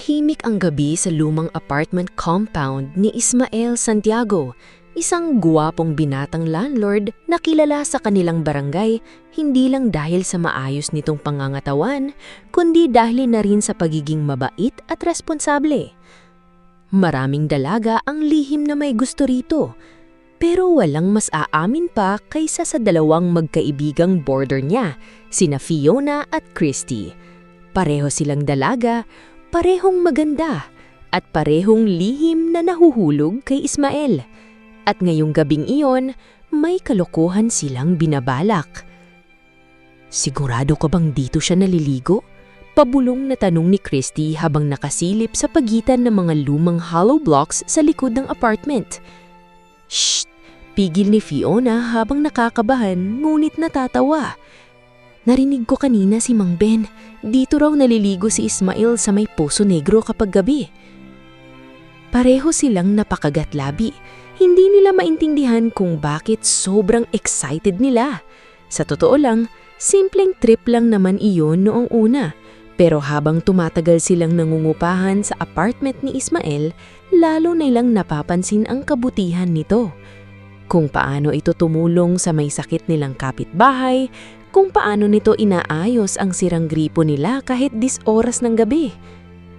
Tahimik ang gabi sa lumang apartment compound ni Ismael Santiago, isang guwapong binatang landlord na kilala sa kanilang barangay hindi lang dahil sa maayos nitong pangangatawan, kundi dahil na rin sa pagiging mabait at responsable. Maraming dalaga ang lihim na may gusto rito, pero walang mas aamin pa kaysa sa dalawang magkaibigang boarder niya, sina Fiona at Christy. Pareho silang dalaga, parehong maganda, at parehong lihim na nahuhulog kay Ismael. At ngayong gabing iyon, may kalokohan silang binabalak. "Sigurado ka bang dito siya naliligo?" Pabulong na tanong ni Christy habang nakasilip sa pagitan ng mga lumang hollow blocks sa likod ng apartment. "Shh!" Pigil ni Fiona habang nakakabahan ngunit natatawa. "Narinig ko kanina si Mang Ben. Dito raw naliligo si Ismael sa may Poso Negro kapag gabi." Pareho silang napakagatlabi. Hindi nila maintindihan kung bakit sobrang excited nila. Sa totoo lang, simpleng trip lang naman iyon noong una. Pero habang tumatagal silang nangungupahan sa apartment ni Ismael, lalo nilang napapansin ang kabutihan nito. Kung paano ito tumulong sa may sakit nilang kapitbahay, kung paano nito inaayos ang sirang gripo nila kahit 10 oras ng gabi,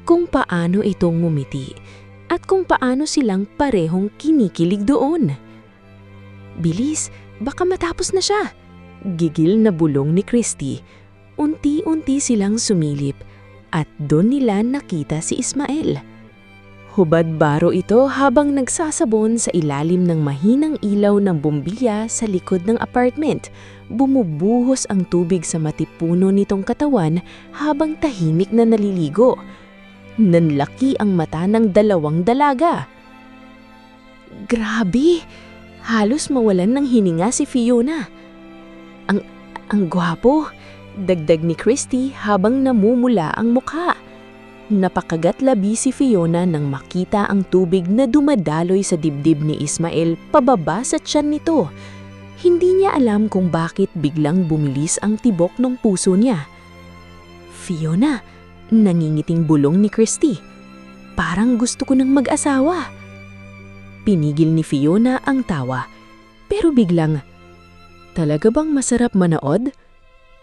kung paano ito ngumiti, at kung paano silang parehong kinikilig doon. "Bilis, baka matapos na siya," gigil na bulong ni Christy. Unti-unti silang sumilip at doon nila nakita si Ismael. Hubad baro ito habang nagsasabon sa ilalim ng mahinang ilaw ng bombilya sa likod ng apartment. Bumubuhos ang tubig sa matipuno nitong katawan habang tahimik na naliligo. Nanlaki ang mata ng dalawang dalaga. Grabe! Halos mawalan ng hininga si Fiona. Ang gwapo! Dagdag ni Christy habang namumula ang mukha. Napakagatlabi si Fiona nang makita ang tubig na dumadaloy sa dibdib ni Ismael pababa sa tiyan nito. Hindi niya alam kung bakit biglang bumilis ang tibok ng puso niya. "Fiona," nangingiting bulong ni Christy. "Parang gusto ko ng mag-asawa." Pinigil ni Fiona ang tawa. Pero biglang, "Talaga bang masarap manood?"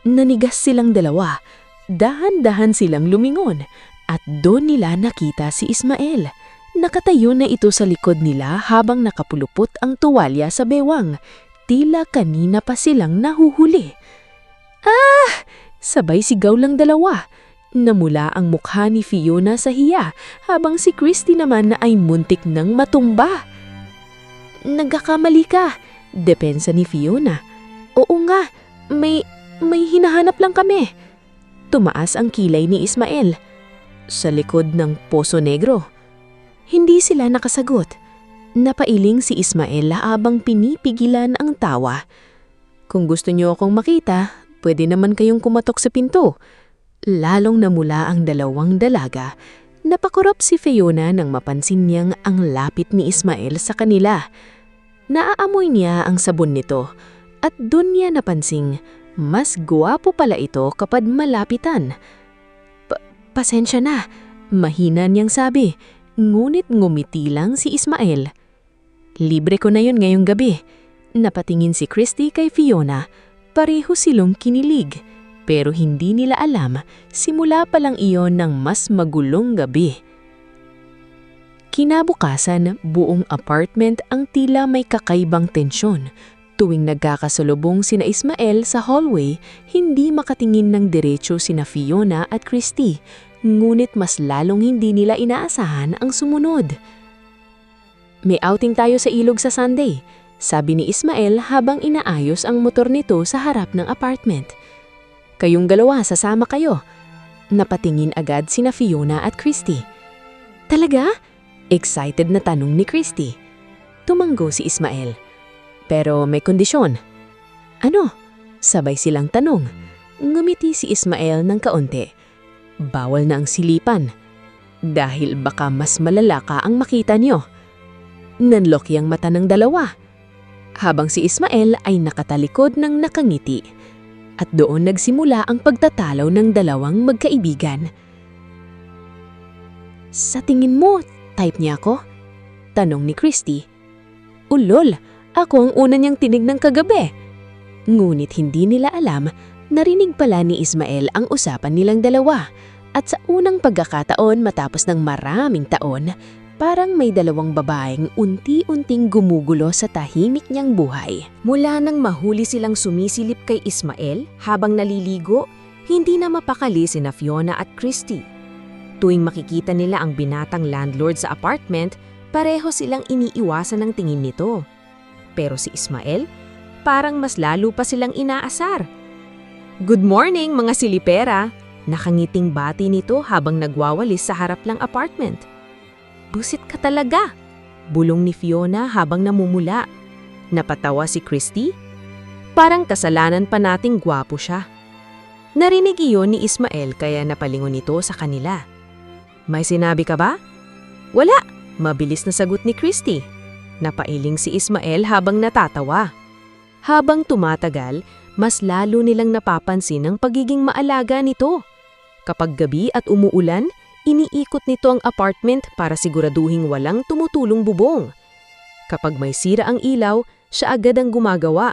Nanigas silang dalawa. Dahan-dahan silang lumingon. At doon nila nakita si Ismael. Nakatayo na ito sa likod nila habang nakapulupot ang tuwalya sa bewang. Tila kanina pa silang nahuhuli. "Ah!" Sabay sigaw lang dalawa. Namula ang mukha ni Fiona sa hiya habang si Christy naman na ay muntik nang matumba. "Nagkakamali ka," depensa ni Fiona. "Oo nga, may hinahanap lang kami." Tumaas ang kilay ni Ismael. "Sa likod ng Poso Negro?" Hindi sila nakasagot. Napailing si Ismael habang pinipigilan ang tawa. "Kung gusto niyo akong makita, pwede naman kayong kumatok sa pinto." Lalong namula ang dalawang dalaga. Napakurap si Fiona nang mapansin niyang ang lapit ni Ismael sa kanila. Naaamoy niya ang sabon nito at doon niya napansing mas guwapo pala ito kapag malapitan. Pasensya na," mahina niyang sabi, ngunit ngumiti lang si Ismael. "Libre ko na yun ngayong gabi." Napatingin si Christy kay Fiona. Pareho silang kinilig, pero hindi nila alam simula pa lang iyon ng mas magulong gabi. Kinabukasan, buong apartment ang tila may kakaibang tensyon. Tuwing nagkakasalubong sina Ismael sa hallway, hindi makatingin ng diretso sina Fiona at Christy, ngunit mas lalong hindi nila inaasahan ang sumunod. "May outing tayo sa ilog sa Sunday," sabi ni Ismael habang inaayos ang motor nito sa harap ng apartment. "Kayong dalawa, sasama kayo?" Napatingin agad sina Fiona at Christy. "Talaga?" Excited na tanong ni Christy. Tumanggo si Ismael. "Pero may kondisyon." "Ano?" Sabay silang tanong. Ngumiti si Ismael ng kaunti. "Bawal na ang silipan. Dahil baka mas malala ka ang makita niyo." Nanloki ang mata ng dalawa. Habang si Ismael ay nakatalikod ng nakangiti. At doon nagsimula ang pagtatalaw ng dalawang magkaibigan. Sa tingin mo, type niya ako? Tanong ni Christy. Ulol, ako ang una niyang tinignan kagabi. Ngunit hindi nila alam, narinig pala ni Ismael ang usapan nilang dalawa. At sa unang pagkakataon matapos ng maraming taon, parang may dalawang babaeng unti-unting gumugulo sa tahimik niyang buhay. Mula nang mahuli silang sumisilip kay Ismael habang naliligo, hindi na mapakali sina Fiona at Christy. Tuwing makikita nila ang binatang landlord sa apartment, pareho silang iniiwasan ng tingin nito. Pero si Ismael, parang mas lalo pa silang inaasar. Good morning mga silipera! Nakangiting bati nito habang nagwawalis sa harap ng apartment. Busit ka talaga! Bulong ni Fiona habang namumula. Napatawa si Christy. Parang kasalanan pa nating gwapo siya. Narinig iyon ni Ismael kaya napalingon ito sa kanila. May sinabi ka ba? Wala! Mabilis na sagot ni Christy. Napailing si Ismael habang natatawa. Habang tumatagal, mas lalo nilang napapansin ang pagiging maalaga nito. Kapag gabi at umuulan, iniikot nito ang apartment para siguraduhing walang tumutulong bubong. Kapag may sira ang ilaw, siya agad ang gumagawa.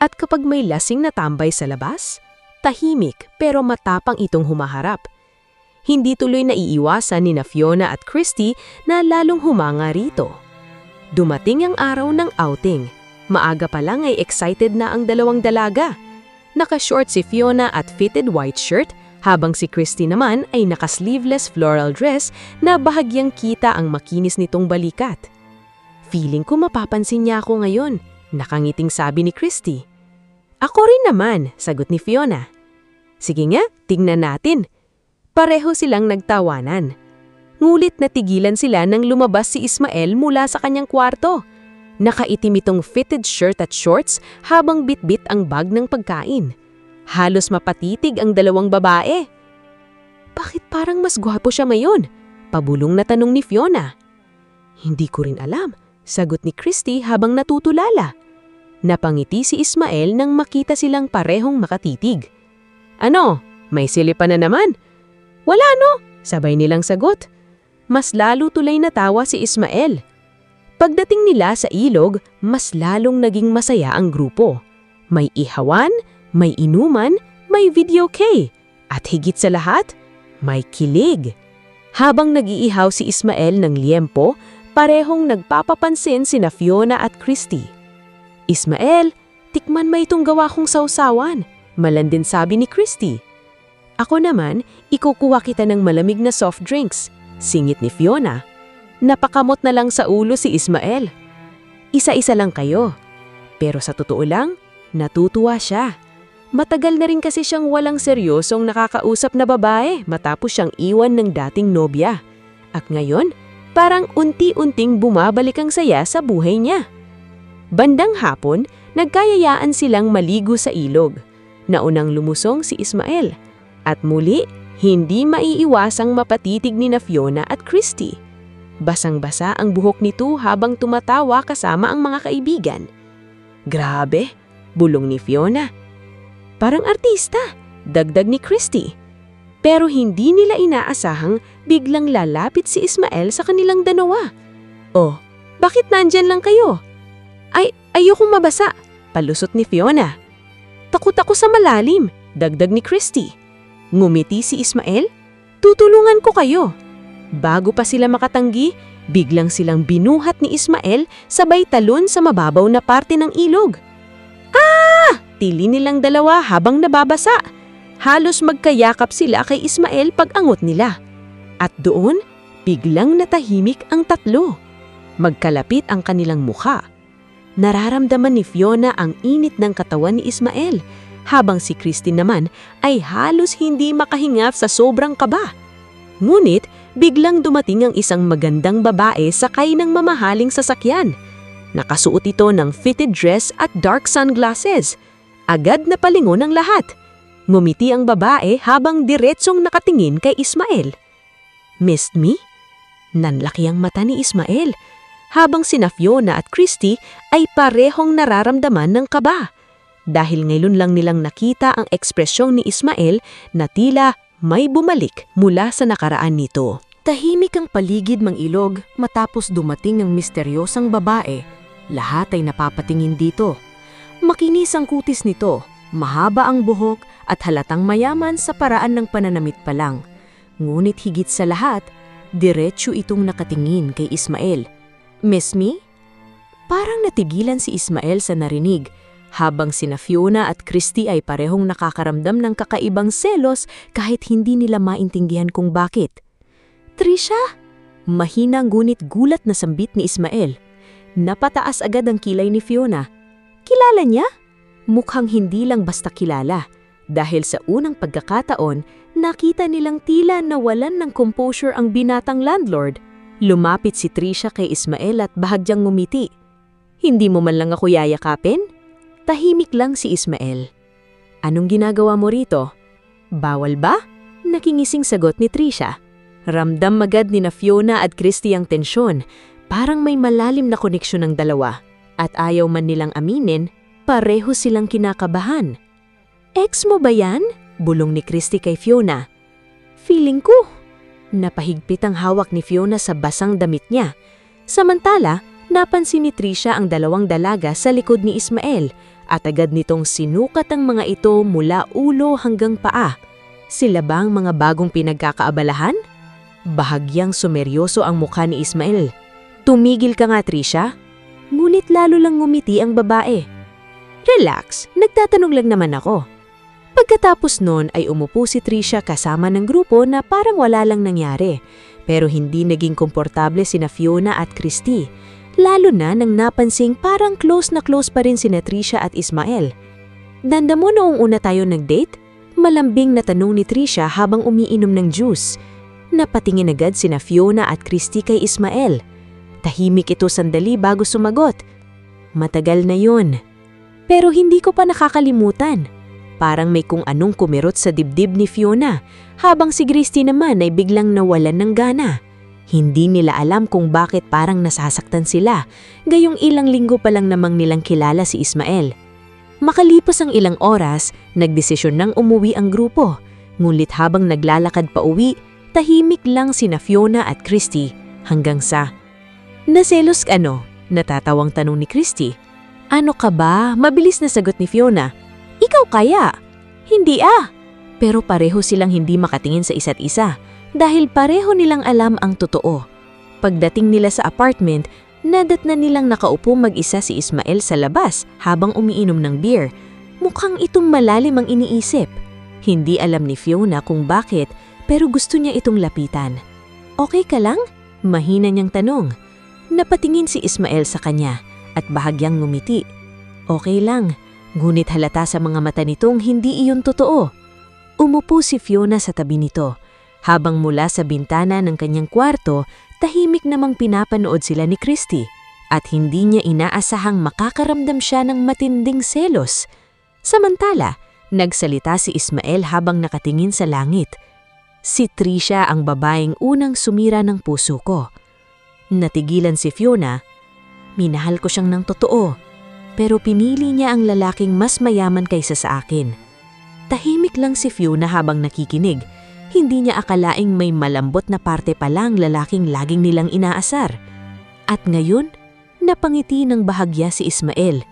At kapag may lasing na tambay sa labas, tahimik pero matapang itong humaharap. Hindi tuloy naiiwasan ni Fiona at Christy na lalong humanga rito. Dumating ang araw ng outing. Maaga pa lang ay excited na ang dalawang dalaga. Naka-short si Fiona at fitted white shirt, habang si Christy naman ay naka-sleeveless floral dress na bahagyang kita ang makinis nitong balikat. Feeling ko mapapansin niya ako ngayon, nakangiting sabi ni Christy. Ako rin naman, sagot ni Fiona. Sige nga, tingnan natin. Pareho silang nagtawanan. Ngulit natigilan sila nang lumabas si Ismael mula sa kanyang kwarto. Nakaitim itong fitted shirt at shorts habang bitbit ang bag ng pagkain. Halos mapatitig ang dalawang babae. Bakit parang mas gwapo siya ngayon? Pabulong na tanong ni Fiona. Hindi ko rin alam, sagot ni Christy habang natutulala. Napangiti si Ismael nang makita silang parehong makatitig. Ano? May silipan na naman? Wala no, sabay nilang sagot. Mas lalo tuloy natawa si Ismael. Pagdating nila sa ilog, mas lalong naging masaya ang grupo. May ihawan, may inuman, may video kay, at higit sa lahat, may kilig. Habang nag-iihaw si Ismael ng liempo, parehong nagpapapansin sina Fiona at Christy. Ismael, tikman mo itong gawa kong sausawan, malandin sabi ni Christy. Ako naman, ikukuha kita ng malamig na soft drinks, singit ni Fiona. Napakamot na lang sa ulo si Ismael. Isa-isa lang kayo. Pero sa totoo lang, natutuwa siya. Matagal na rin kasi siyang walang seryosong nakakausap na babae matapos siyang iwan ng dating nobya. At ngayon, parang unti-unting bumabalik ang saya sa buhay niya. Bandang hapon, nagkayayaan silang maligo sa ilog. Naunang lumusong si Ismael. At muli, hindi maiiwasang mapatitig ni Fiona at Christy. Basang-basa ang buhok nito habang tumatawa kasama ang mga kaibigan. Grabe, bulong ni Fiona. Parang artista, dagdag ni Christy. Pero hindi nila inaasahang biglang lalapit si Ismael sa kanilang dalawa. Oh, bakit nandyan lang kayo? Ayokong mabasa, palusot ni Fiona. Takot ako sa malalim, dagdag ni Christy. Ngumiti si Ismael, tutulungan ko kayo. Bago pa sila makatanggi, biglang silang binuhat ni Ismael sabay talon sa mababaw na parte ng ilog. Tili nilang dalawa habang nababasa. Halos magkayakap sila kay Ismael pag-angot nila. At doon, biglang natahimik ang tatlo. Magkalapit ang kanilang mukha. Nararamdaman ni Fiona ang init ng katawan ni Ismael, habang si Christy naman ay halos hindi makahinga sa sobrang kaba. Ngunit, biglang dumating ang isang magandang babae sakay ng mamahaling sasakyan. Nakasuot ito ng fitted dress at dark sunglasses. Agad na palingon ang lahat. Ngumiti ang babae habang diretsong nakatingin kay Ismael. Missed me? Nanlaki ang mata ni Ismael, habang sina Fiona at Christy ay parehong nararamdaman ng kaba. Dahil ngayon lang nilang nakita ang ekspresyon ni Ismael na tila may bumalik mula sa nakaraan nito. Tahimik ang paligid mang ilog matapos dumating ang misteryosang babae. Lahat ay napapatingin dito. Makinis ang kutis nito, mahaba ang buhok at halatang mayaman sa paraan ng pananamit pa lang. Ngunit higit sa lahat, diretso itong nakatingin kay Ismael. "Miss me?" Parang natigilan si Ismael sa narinig, habang sina Fiona at Christy ay parehong nakakaramdam ng kakaibang selos kahit hindi nila maintindihan kung bakit. "Trisha?" Mahina ngunit gulat na sambit ni Ismael. Napataas agad ang kilay ni Fiona. Kilala niya? Mukhang hindi lang basta kilala. Dahil sa unang pagkakataon, nakita nilang tila nawalan ng composure ang binatang landlord. Lumapit si Trisha kay Ismael at bahagyang ngumiti. "Hindi mo man lang ako yayakapin?" Tahimik lang si Ismael. "Anong ginagawa mo rito?" "Bawal ba?" Nakingising sagot ni Trisha. Ramdam agad ni na Fiona at Christy ang tensyon. Parang may malalim na koneksyon ng dalawa. At ayaw man nilang aminin, pareho silang kinakabahan. "Ex mo ba yan?" Bulong ni Christy kay Fiona. "Feeling ko." Napahigpit ang hawak ni Fiona sa basang damit niya. Samantala, napansin ni Trisha ang dalawang dalaga sa likod ni Ismael at agad nitong sinukat ang mga ito mula ulo hanggang paa. Sila ba ang mga bagong pinagkakaabalahan? Bahagyang sumeryoso ang mukha ni Ismael. "Tumigil ka nga, Trisha." Ngunit lalo lang ngumiti ang babae. "Relax, nagtatanong lang naman ako." Pagkatapos nun ay umupo si Trisha kasama ng grupo na parang wala lang nangyari. Pero hindi naging komportable sina Fiona at Christy. Lalo na nang napansing parang close na close pa rin sina Trisha at Ismael. "Danda mo noong una tayo nag-date?" Malambing na tanong ni Trisha habang umiinom ng juice. Napatingin agad sina Fiona at Christy kay Ismael. Tahimik ito sandali bago sumagot. "Matagal na yun. Pero hindi ko pa nakakalimutan." Parang may kung anong kumirot sa dibdib ni Fiona, habang si Christy naman ay biglang nawalan ng gana. Hindi nila alam kung bakit parang nasasaktan sila, gayong ilang linggo pa lang namang nilang kilala si Ismael. Makalipas ang ilang oras, nagdesisyon nang umuwi ang grupo. Ngunit habang naglalakad pa uwi, tahimik lang sina Fiona at Christy hanggang sa, "Naselos ka ano?" Natatawang tanong ni Christy. "Ano ka ba?" Mabilis na sagot ni Fiona. "Ikaw kaya?" "Hindi ah." Pero pareho silang hindi makatingin sa isa't isa dahil pareho nilang alam ang totoo. Pagdating nila sa apartment, nadatnan nilang nakaupo mag-isa si Ismael sa labas habang umiinom ng beer. Mukhang itong malalim ang iniisip. Hindi alam ni Fiona kung bakit, pero gusto niya itong lapitan. "Okay ka lang?" Mahina niyang tanong. Napatingin si Ismael sa kanya at bahagyang ngumiti. "Okay lang." Ngunit halata sa mga mata nitong hindi iyon totoo. Umupo si Fiona sa tabi nito. Habang mula sa bintana ng kanyang kwarto, tahimik namang pinapanood sila ni Christy. At hindi niya inaasahang makakaramdam siya ng matinding selos. Samantala, nagsalita si Ismael habang nakatingin sa langit. "Si Trisha ang babaeng unang sumira ng puso ko." Natigilan si Fiona. "Minahal ko siyang ng totoo. Pero pinili niya ang lalaking mas mayaman kaysa sa akin." Tahimik lang si Fiona habang nakikinig. Hindi niya akalaing may malambot na parte pa lang lalaking laging nilang inaasar. At ngayon, napangiti ng bahagya si Ismael.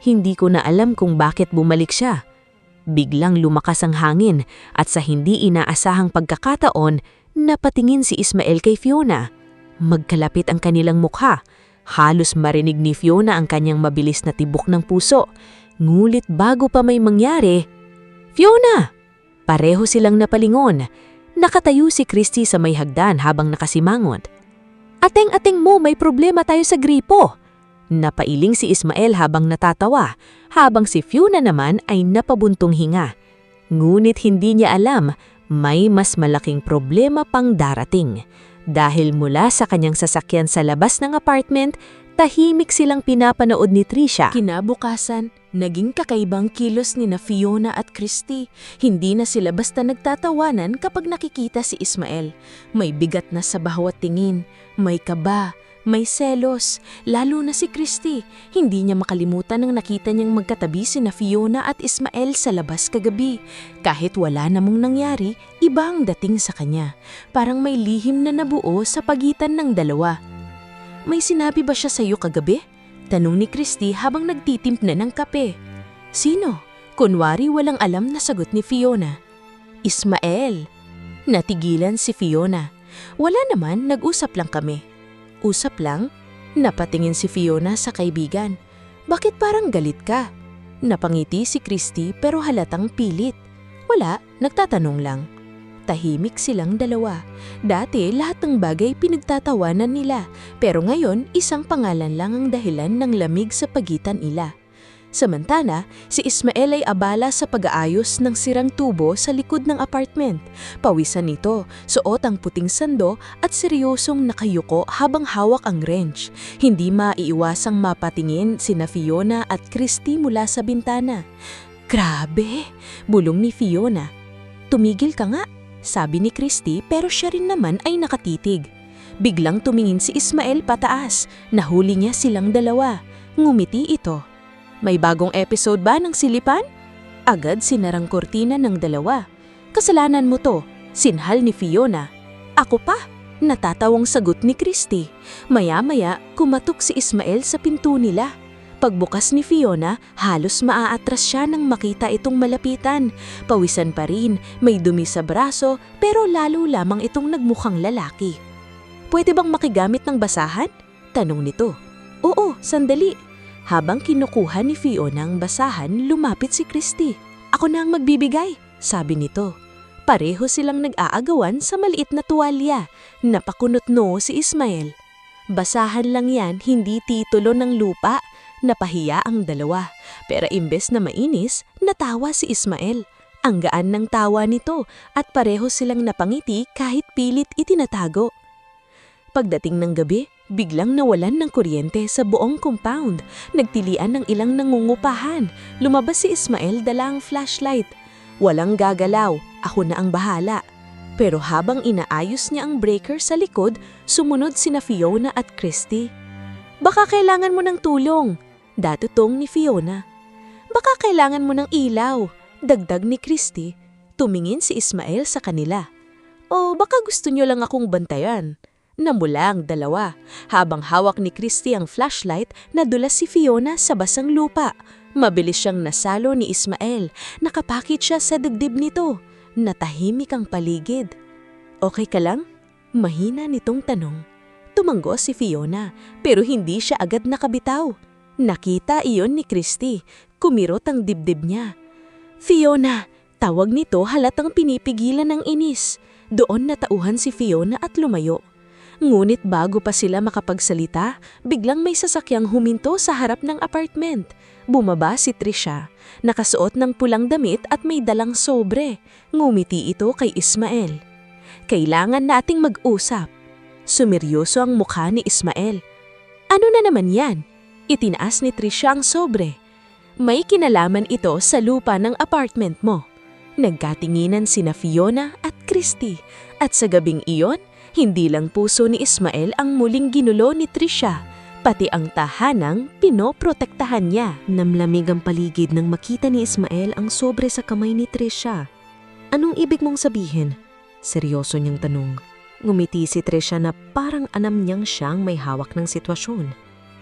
Hindi ko na alam kung bakit bumalik siya. Biglang lumakas ang hangin at sa hindi inaasahang pagkakataon, napatingin si Ismael kay Fiona. Magkalapit ang kanilang mukha. Halos marinig ni Fiona ang kanyang mabilis na tibok ng puso. Ngulit bago pa may mangyari, "Fiona!" Pareho silang napalingon. Nakatayo si Christy sa may hagdan habang nakasimangot. "Ateng-ateng mo, may problema tayo sa gripo." Napailing si Ismael habang natatawa, habang si Fiona naman ay napabuntong hinga. Ngunit hindi niya alam, may mas malaking problema pang darating. Dahil mula sa kanyang sasakyan sa labas ng apartment, tahimik silang pinapanood ni Trisha. Kinabukasan, naging kakaibang kilos ni na Fiona at Christy. Hindi na sila basta nagtatawanan kapag nakikita si Ismael. May bigat na sa bawat tingin, may kaba, May selos, lalo na si Christy. Hindi niya makalimutan nang nakita niyang magkatabi sina Fiona at Ismael sa labas kagabi. Kahit wala namang nangyari, iba ang dating sa kanya. Parang may lihim na nabuo sa pagitan ng dalawa. May sinabi ba siya sa iyo kagabi? Tanong ni Christy habang nagtitimpla ng kape. Sino? Kunwari walang alam na sagot ni Fiona. Ismael. Natigilan si Fiona. Wala naman, nag-usap lang kami. Usap lang? Napatingin si Fiona sa kaibigan. Bakit parang galit ka? Napangiti si Christy pero halatang pilit. Wala, nagtatanong lang. Tahimik silang dalawa. Dati lahat ng bagay pinagtatawanan nila, pero ngayon isang pangalan lang ang dahilan ng lamig sa pagitan nila. Samantala, si Ismael ay abala sa pag-aayos ng sirang tubo sa likod ng apartment. Pawisan nito, suot ang puting sando at seryosong nakayuko habang hawak ang wrench. Hindi maiiwasang mapatingin sina Fiona at Christy mula sa bintana. Grabe! Bulong ni Fiona. Tumigil ka nga, sabi ni Christy pero siya rin naman ay nakatitig. Biglang tumingin si Ismael pataas. Nahuli niya silang dalawa. Ngumiti ito. May bagong episode ba ng Silipan? Agad sinarang kortina ng dalawa. Kasalanan mo to, sinhal ni Fiona. Ako pa, natatawang sagot ni Christy. Maya-maya, kumatok si Ismael sa pinto nila. Pagbukas ni Fiona, halos maaatras siya nang makita itong malapitan. Pawisan pa rin, may dumi sa braso, pero lalo lamang itong nagmukhang lalaki. Pwede bang makigamit ng basahan? Tanong nito. Oo, sandali. Habang kinukuha ni Fiona ang basahan, lumapit si Christy. Ako na ang magbibigay, sabi nito. Pareho silang nag-aagawan sa maliit na tuwalya. Napakunot-no si Ismael. Basahan lang yan, hindi titulo ng lupa. Napahiya ang dalawa. Pero imbes na mainis, natawa si Ismael. Ang gaan ng tawa nito at pareho silang napangiti kahit pilit itinatago. Pagdating ng gabi, biglang nawalan ng kuryente sa buong compound. Nagtilian ng ilang nangungupahan. Lumabas si Ismael dala ang flashlight. Walang gagalaw, ako na ang bahala. Pero habang inaayos niya ang breaker sa likod, sumunod sina Fiona at Christy. Baka kailangan mo ng tulong, datutong ni Fiona. Baka kailangan mo ng ilaw, dagdag ni Christy. Tumingin si Ismael sa kanila. O baka gusto niyo lang akong bantayan. Namula ang dalawa. Habang hawak ni Christy ang flashlight, nadulas si Fiona sa basang lupa. Mabilis siyang nasalo ni Ismael. Nakapakit siya sa dibdib nito. Natahimik ang paligid. Okay ka lang? Mahina nitong tanong. Tumango si Fiona, pero hindi siya agad nakabitaw. Nakita iyon ni Christy. Kumirot ang dibdib niya. Fiona! Tawag nito halatang pinipigilan ng inis. Doon natauhan si Fiona at lumayo. Ngunit bago pa sila makapagsalita, biglang may sasakyang huminto sa harap ng apartment. Bumaba si Trisha. Nakasuot ng pulang damit at may dalang sobre. Ngumiti ito kay Ismael. Kailangan nating mag-usap. Sumeryoso ang mukha ni Ismael. Ano na naman yan? Itinaas ni Trisha ang sobre. May kinalaman ito sa lupa ng apartment mo. Nagkatinginan sina Fiona at Christy. At sa gabing iyon, hindi lang puso ni Ismael ang muling ginulo ni Trisha, pati ang tahanang pinoprotektahan niya. Namlamig ang paligid nang makita ni Ismael ang sobre sa kamay ni Trisha. Anong ibig mong sabihin? Seryoso niyang tanong. Ngumiti si Trisha na parang anam niyang siyang may hawak ng sitwasyon.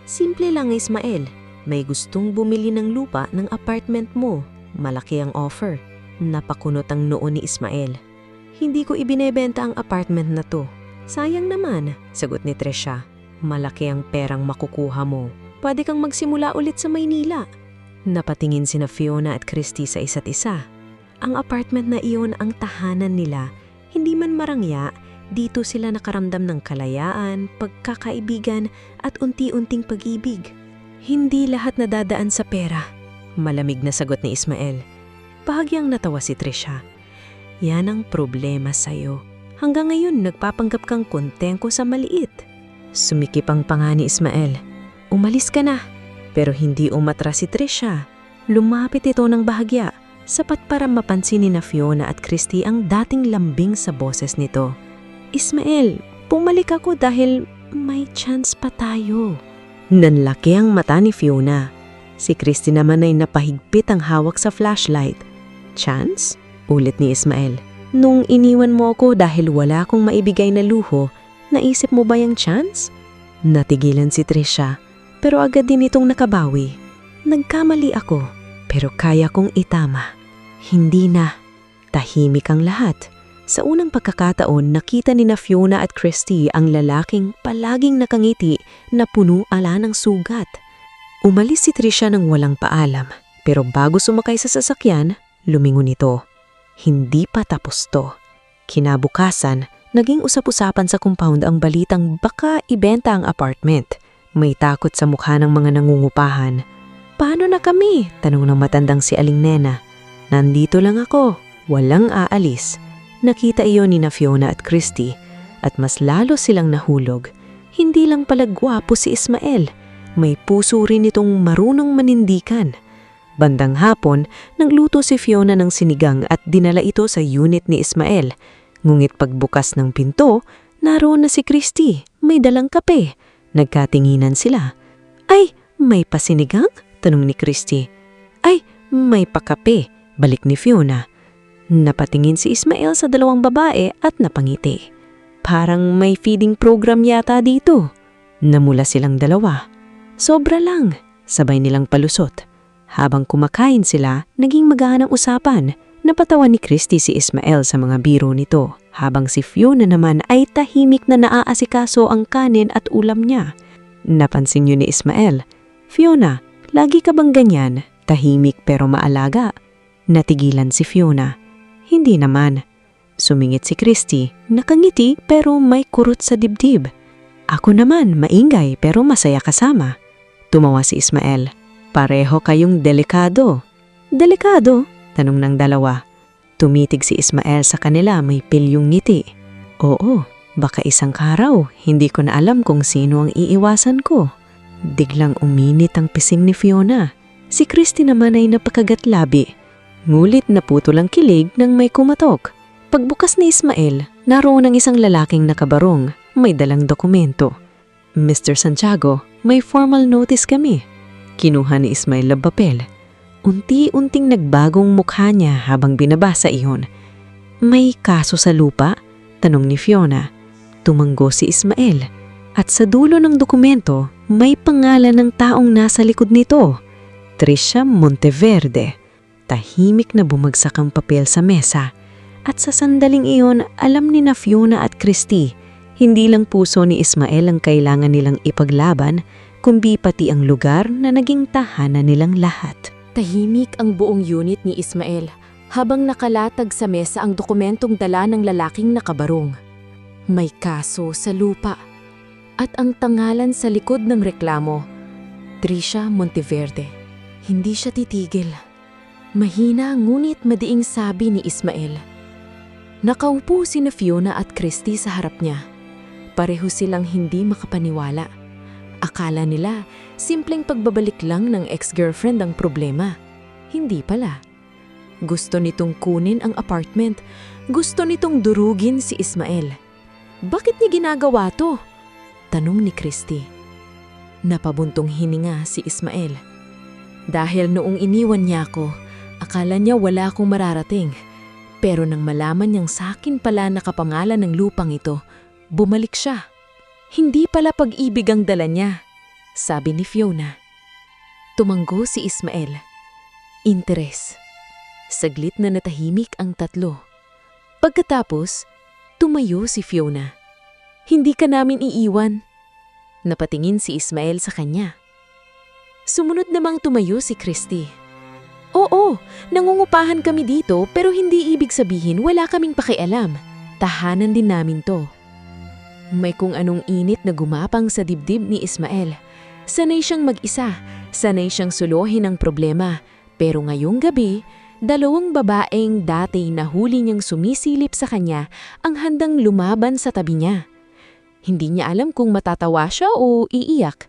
Simple lang, Ismael. May gustong bumili ng lupa ng apartment mo. Malaki ang offer. Napakunot ang noo ni Ismael. Hindi ko ibinebenta ang apartment na to. Sayang naman, sagot ni Trisha. Malaki ang perang makukuha mo. Pwede kang magsimula ulit sa Maynila. Napatingin sina Fiona at Christy sa isa't isa. Ang apartment na iyon ang tahanan nila. Hindi man marangya, dito sila nakaramdam ng kalayaan, pagkakaibigan at unti-unting pag-ibig. Hindi lahat nadadaan sa pera. Malamig na sagot ni Ismael. Bahagyang natawa si Trisha. Yan ang problema sa'yo. Hanggang ngayon nagpapanggap kang kontento sa maliit. Sumikip ang panga ni Ismael. Umalis ka na. Pero hindi umatras si Trisha. Lumapit ito ng bahagya. Sapat para mapansin ni Fiona at Christy ang dating lambing sa boses nito. Ismael, pumalik ako dahil may chance pa tayo. Nanlaki ang mata ni Fiona. Si Christy naman ay napahigpit ang hawak sa flashlight. Chance? Ulit ni Ismael. Nung iniwan mo ako dahil wala akong maibigay na luho, naisip mo ba yung chance? Natigilan si Trisha, pero agad din itong nakabawi. Nagkamali ako, pero kaya kong itama. Hindi na. Tahimik ang lahat. Sa unang pagkakataon, nakita ni na Fiona at Christy ang lalaking palaging nakangiti na puno ala ng sugat. Umalis si Trisha nang walang paalam, pero bago sumakay sa sasakyan, lumingon ito. Hindi pa tapos to. Kinabukasan, naging usap-usapan sa compound ang balitang baka ibenta ang apartment. May takot sa mukha ng mga nangungupahan. Paano na kami? Tanong ng matandang si Aling Nena. Nandito lang ako, walang aalis. Nakita iyon ni na Fiona at Christy at mas lalo silang nahulog. Hindi lang pala gwapo si Ismael, may puso rin itong marunong manindikan. Bandang hapon, nagluto si Fiona ng sinigang at dinala ito sa unit ni Ismael. Ngunit pagbukas ng pinto, naroon na si Christy, may dalang kape. Nagkatinginan sila. Ay, may pasinigang? Tanong ni Christy. Ay, may pakape, balik ni Fiona. Napatingin si Ismael sa dalawang babae at napangiti. Parang may feeding program yata dito. Namula silang dalawa. Sobra lang, sabay nilang palusot. Habang kumakain sila, naging magaan ang usapan. Napatawa ni Christy si Ismael sa mga biro nito, habang si Fiona naman ay tahimik na naaasikaso ang kanin at ulam niya. Napansin niyo ni Ismael, Fiona, lagi ka bang ganyan? Tahimik pero maalaga. Natigilan si Fiona. Hindi naman. Sumingit si Christy, nakangiti pero may kurot sa dibdib. Ako naman, maingay pero masaya kasama. Tumawa si Ismael. Pareho kayong delikado. Delikado? Tanong ng dalawa. Tumitig si Ismael sa kanila, may pilyong ngiti. Oo, baka isang araw, hindi ko na alam kung sino ang iiwasan ko. Biglang uminit ang pising ni Fiona. Si Christy naman ay napakagatlabi. Ngulit naputol ang kilig nang may kumatok. Pagbukas ni Ismael, naroon ang isang lalaking nakabarong, may dalang dokumento. Mr. Santiago, may formal notice kami. Kinuha ni Ismael ang papel. Unti-unting nagbagong mukha niya habang binabasa iyon. May kaso sa lupa? Tanong ni Fiona. Tumanggo si Ismael. At sa dulo ng dokumento, may pangalan ng taong nasa likod nito. Trisha Monteverde. Tahimik na bumagsak ang papel sa mesa. At sa sandaling iyon, alam ni na Fiona at Christy, hindi lang puso ni Ismael ang kailangan nilang ipaglaban, kundi pati ang lugar na naging tahanan nilang lahat. Tahimik ang buong unit ni Ismael habang nakalatag sa mesa ang dokumentong dala ng lalaking nakabarong. May kaso sa lupa. At ang tangalan sa likod ng reklamo, Trisha Monteverde. Hindi siya titigil. Mahina ngunit madiing sabi ni Ismael. Nakaupo si na Fiona at Christy sa harap niya. Pareho silang hindi makapaniwala. Akala nila simpleng pagbabalik lang ng ex-girlfriend ang problema. Hindi pala. Gusto nitong kunin ang apartment. Gusto nitong durugin si Ismael. Bakit niya ginagawa to? Tanong ni Christy. Napabuntong hininga si Ismael. Dahil noong iniwan niya ako, akala niya wala akong mararating. Pero nang malaman niyang sa akin pala nakapangalan ng lupang ito, bumalik siya. Hindi pala pag-ibig ang dala niya, sabi ni Fiona. Tumanggo si Ismael. Interes. Saglit na natahimik ang tatlo. Pagkatapos, tumayo si Fiona. Hindi ka namin iiwan. Napatingin si Ismael sa kanya. Sumunod namang tumayo si Christy. Oo, nangungupahan kami dito pero hindi ibig sabihin wala kaming pakialam. Tahanan din namin to. May kung anong init na gumapang sa dibdib ni Ismael. Sanay siyang mag-isa, sanay siyang suluhin ang problema. Pero ngayong gabi, dalawang babaeng dati nahuli niyang sumisilip sa kanya ang handang lumaban sa tabi niya. Hindi niya alam kung matatawa siya o iiyak.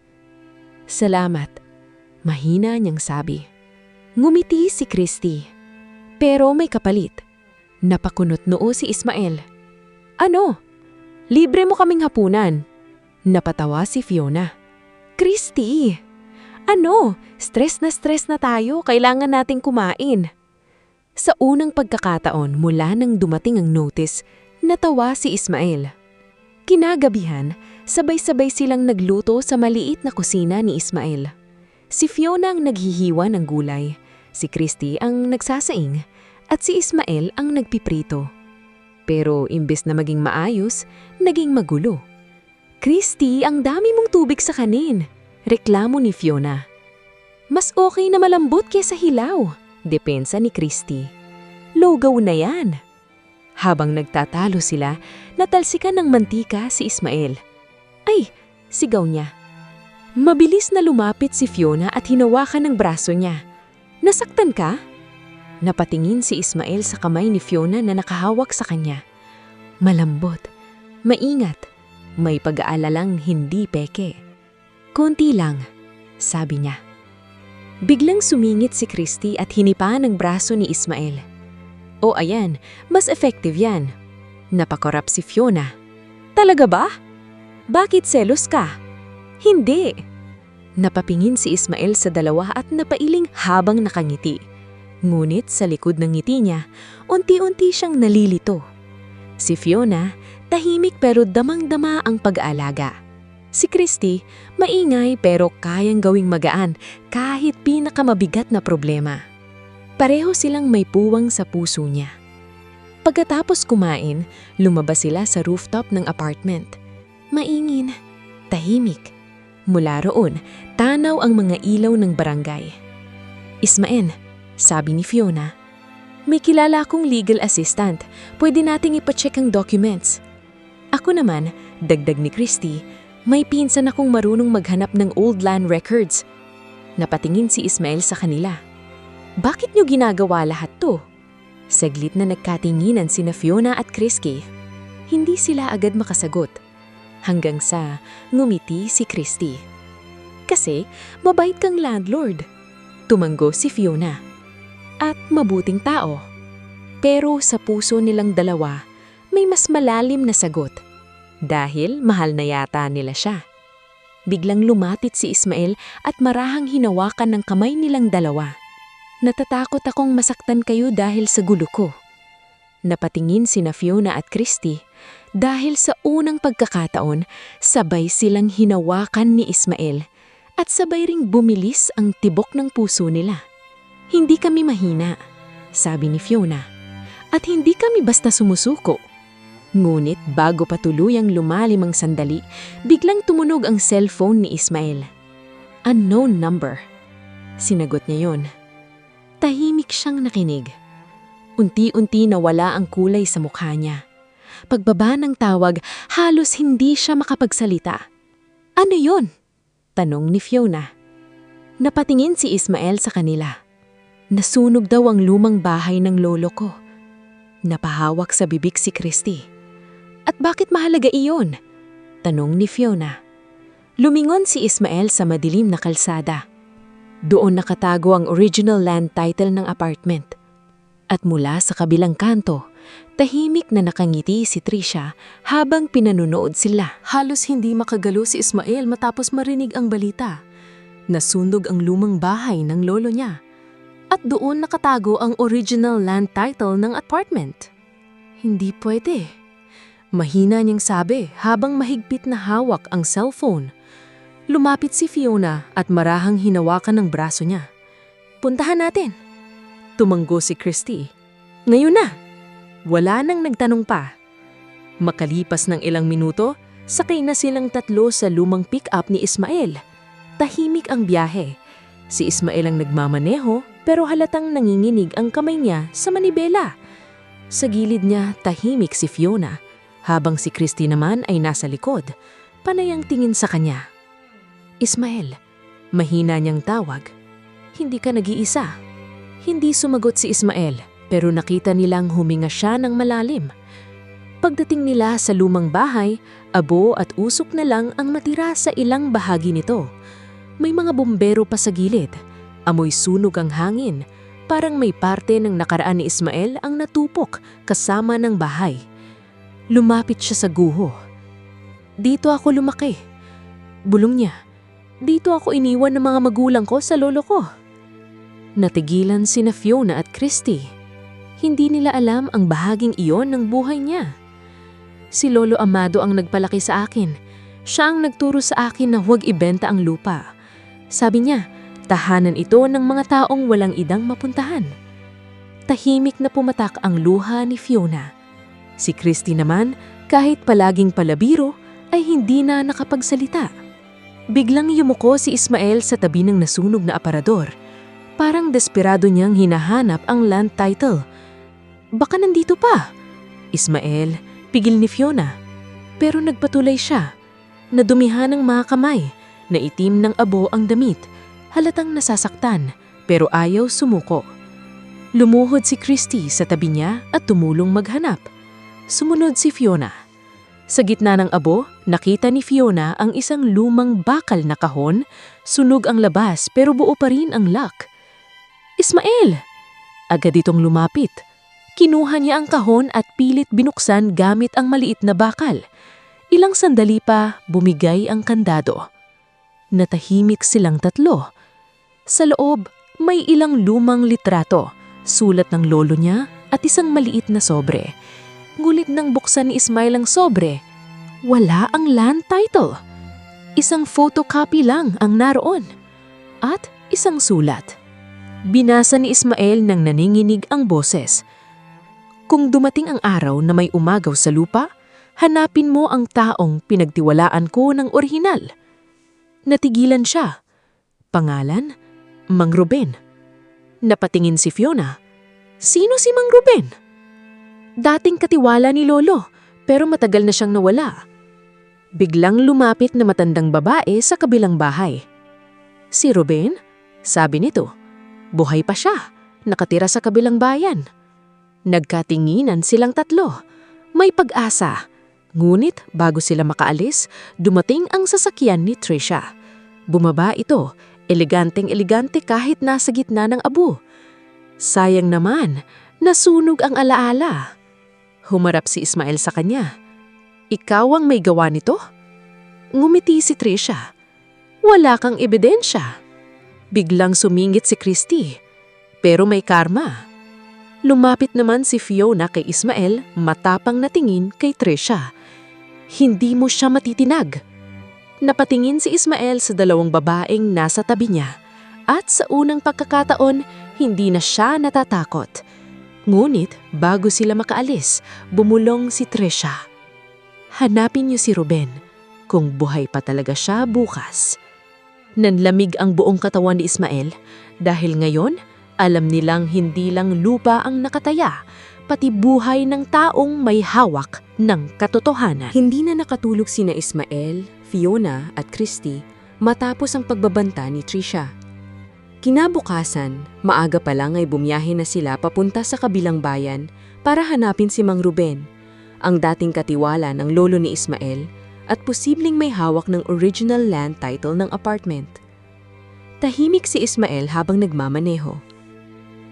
Salamat, mahina niyang sabi. Ngumiti si Christy. Pero may kapalit. Napakunot noo si Ismael. Ano? Libre mo kaming hapunan. Napatawa si Fiona. Christy! Ano? Stress na tayo. Kailangan nating kumain. Sa unang pagkakataon mula nang dumating ang notice, natawa si Ismael. Kinagabihan, sabay-sabay silang nagluto sa maliit na kusina ni Ismael. Si Fiona ang naghihiwa ng gulay, si Christy ang nagsasaing, at si Ismael ang nagpiprito. Pero imbes na maging maayos, naging magulo. Christy, ang dami mong tubig sa kanin, reklamo ni Fiona. Mas okay na malambot kesa hilaw, depensa ni Christy. Logaw na yan. Habang nagtatalo sila, natalsikan ng mantika si Ismael. Ay, sigaw niya. Mabilis na lumapit si Fiona at hinawakan ng braso niya. Nasaktan ka? Napatingin si Ismael sa kamay ni Fiona na nakahawak sa kanya. Malambot, maingat, may pag-aalalang hindi peke. Konti lang, sabi niya. Biglang sumingit si Christy at hinipaan ang braso ni Ismael. O ayan, mas effective yan. Napakorap si Fiona. Talaga ba? Bakit selos ka? Hindi. Napapingin si Ismael sa dalawa at napailing habang nakangiti. Ngunit sa likod ng ngiti niya, unti-unti siyang nalilito. Si Fiona, tahimik pero damang-dama ang pag-aalaga. Si Christy, maingay pero kayang gawing magaan kahit pinakamabigat na problema. Pareho silang may puwang sa puso niya. Pagkatapos kumain, lumabas sila sa rooftop ng apartment. Maingin, tahimik. Mula roon, tanaw ang mga ilaw ng barangay. Ismael, sabi ni Fiona, may kilala akong legal assistant. Pwede nating ipacheck ang documents. Ako naman, dagdag ni Christy, may pinsan akong marunong maghanap ng old land records. Napatingin si Ismael sa kanila. Bakit niyo ginagawa lahat to? Saglit na nagkatinginan sina Fiona at Christy. Hindi sila agad makasagot. Hanggang sa ngumiti si Christy. Kasi mabait kang landlord. Tumanggo si Fiona. At mabuting tao. Pero sa puso nilang dalawa, may mas malalim na sagot. Dahil mahal na yata nila siya. Biglang lumapit si Ismael at marahang hinawakan ng kamay nilang dalawa. Natatakot akong masaktan kayo dahil sa gulo ko. Napatingin sina Fiona at Christy dahil sa unang pagkakataon, sabay silang hinawakan ni Ismael at sabay ring bumilis ang tibok ng puso nila. Hindi kami mahina, sabi ni Fiona, at hindi kami basta sumusuko. Ngunit bago pa tuluyang lumalim ang sandali, biglang tumunog ang cellphone ni Ismael. Unknown number. Sinagot niya yon. Tahimik siyang nakinig. Unti-unti nawala ang kulay sa mukha niya. Pagbaba ng tawag, halos hindi siya makapagsalita. Ano yon? Tanong ni Fiona. Napatingin si Ismael sa kanila. Nasunog daw ang lumang bahay ng lolo ko. Napahawak sa bibig si Christy. At bakit mahalaga iyon? Tanong ni Fiona. Lumingon si Ismael sa madilim na kalsada. Doon nakatago ang original land title ng apartment. At mula sa kabilang kanto, tahimik na nakangiti si Trisha habang pinanunood sila. Halos hindi makagalo si Ismael matapos marinig ang balita. Nasunog ang lumang bahay ng lolo niya. At doon nakatago ang original land title ng apartment. Hindi pwede. Mahina niyang sabi habang mahigpit na hawak ang cellphone. Lumapit si Fiona at marahang hinawakan ng braso niya. Puntahan natin. Tumanggo si Christy. Ngayon na. Wala nang nagtanong pa. Makalipas ng ilang minuto, sakay na silang tatlo sa lumang pick-up ni Ismael. Tahimik ang biyahe. Si Ismael ang nagmamaneho pero halatang nanginginig ang kamay niya sa manibela. Sa gilid niya tahimik si Fiona, habang si Christy naman ay nasa likod, panay ang tingin sa kanya. Ismael, mahina niyang tawag. Hindi ka nag-iisa. Hindi sumagot si Ismael pero nakita nilang huminga siya ng malalim. Pagdating nila sa lumang bahay, abo at usok na lang ang matira sa ilang bahagi nito. May mga bumbero pa sa gilid. Amoy sunog ang hangin. Parang may parte ng nakaraan ni Ismael ang natupok kasama ng bahay. Lumapit siya sa guho. Dito ako lumaki. Bulong niya. Dito ako iniwan ng mga magulang ko sa lolo ko. Natigilan sina Fiona at Christy. Hindi nila alam ang bahaging iyon ng buhay niya. Si Lolo Amado ang nagpalaki sa akin. Siya ang nagturo sa akin na huwag ibenta ang lupa. Sabi niya, tahanan ito ng mga taong walang idang mapuntahan. Tahimik na pumatak ang luha ni Fiona. Si Christy naman, kahit palaging palabiro, ay hindi na nakapagsalita. Biglang yumuko si Ismael sa tabi ng nasunog na aparador. Parang desperado niyang hinahanap ang land title. Baka nandito pa. Ismael, pigil ni Fiona. Pero nagpatuloy siya. Nadumihan ng mga kamay, na itim ng abo ang damit. Halatang nasasaktan, pero ayaw sumuko. Lumuhod si Christy sa tabi niya at tumulong maghanap. Sumunod si Fiona. Sa gitna ng abo, nakita ni Fiona ang isang lumang bakal na kahon. Sunog ang labas pero buo pa rin ang lock. Ismael! Agad itong lumapit. Kinuha niya ang kahon at pilit binuksan gamit ang maliit na bakal. Ilang sandali pa, bumigay ang kandado. Natahimik silang tatlo. Sa loob, may ilang lumang litrato, sulat ng lolo niya at isang maliit na sobre. Ngulit nang buksan ni Ismael ang sobre, wala ang land title. Isang photocopy lang ang naroon. At isang sulat. Binasa ni Ismael nang naninginig ang boses. Kung dumating ang araw na may umagaw sa lupa, hanapin mo ang taong pinagtiwalaan ko ng orihinal. Natigilan siya. Pangalan? Mang Ruben. Napatingin si Fiona. Sino si Mang Ruben? Dating katiwala ni Lolo, pero matagal na siyang nawala. Biglang lumapit na matandang babae sa kabilang bahay. Si Ruben? Sabi nito. Buhay pa siya, nakatira sa kabilang bayan. Nagkatinginan silang tatlo. May pag-asa. Ngunit bago sila makaalis, dumating ang sasakyan ni Trisha. Bumaba ito, eleganteng-elegante kahit nasa gitna ng abo. Sayang naman, nasunog ang alaala. Humarap si Ismael sa kanya. Ikaw ang may gawa nito? Ngumiti si Trisha. Wala kang ebidensya. Biglang sumingit si Christy. Pero may karma. Lumapit naman si Fiona kay Ismael, matapang na tingin kay Trisha. Hindi mo siya matitinag. Napatingin si Ismael sa dalawang babaeng nasa tabi niya. At sa unang pagkakataon, hindi na siya natatakot. Ngunit bago sila makaalis, bumulong si Trisha. Hanapin niyo si Ruben, kung buhay pa talaga siya bukas. Nanlamig ang buong katawan ni Ismael dahil ngayon alam nilang hindi lang lupa ang nakataya, pati buhay ng taong may hawak ng katotohanan. Hindi na nakatulog sina Ismael, Fiona at Christy matapos ang pagbabanta ni Trisha. Kinabukasan, maaga pa lang ay bumiyahe na sila papunta sa kabilang bayan para hanapin si Mang Ruben, ang dating katiwala ng lolo ni Ismael at posibleng may hawak ng original land title ng apartment. Tahimik si Ismael habang nagmamaneho.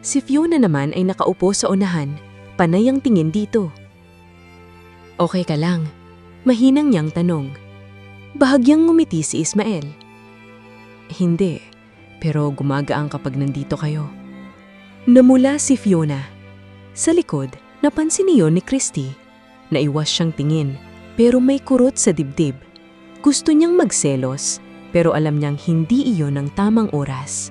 Si Fiona naman ay nakaupo sa unahan, panay ang tingin dito. Okay ka lang? Mahinang niyang tanong. Bahagyang ngumiti si Ismael. Hindi. Pero gumagaan kapag nandito kayo. Namula si Fiona. Sa likod, napansin niyon ni Christy. Naiwas siyang tingin, pero may kurot sa dibdib. Gusto niyang magselos, pero alam niyang hindi iyon ang tamang oras.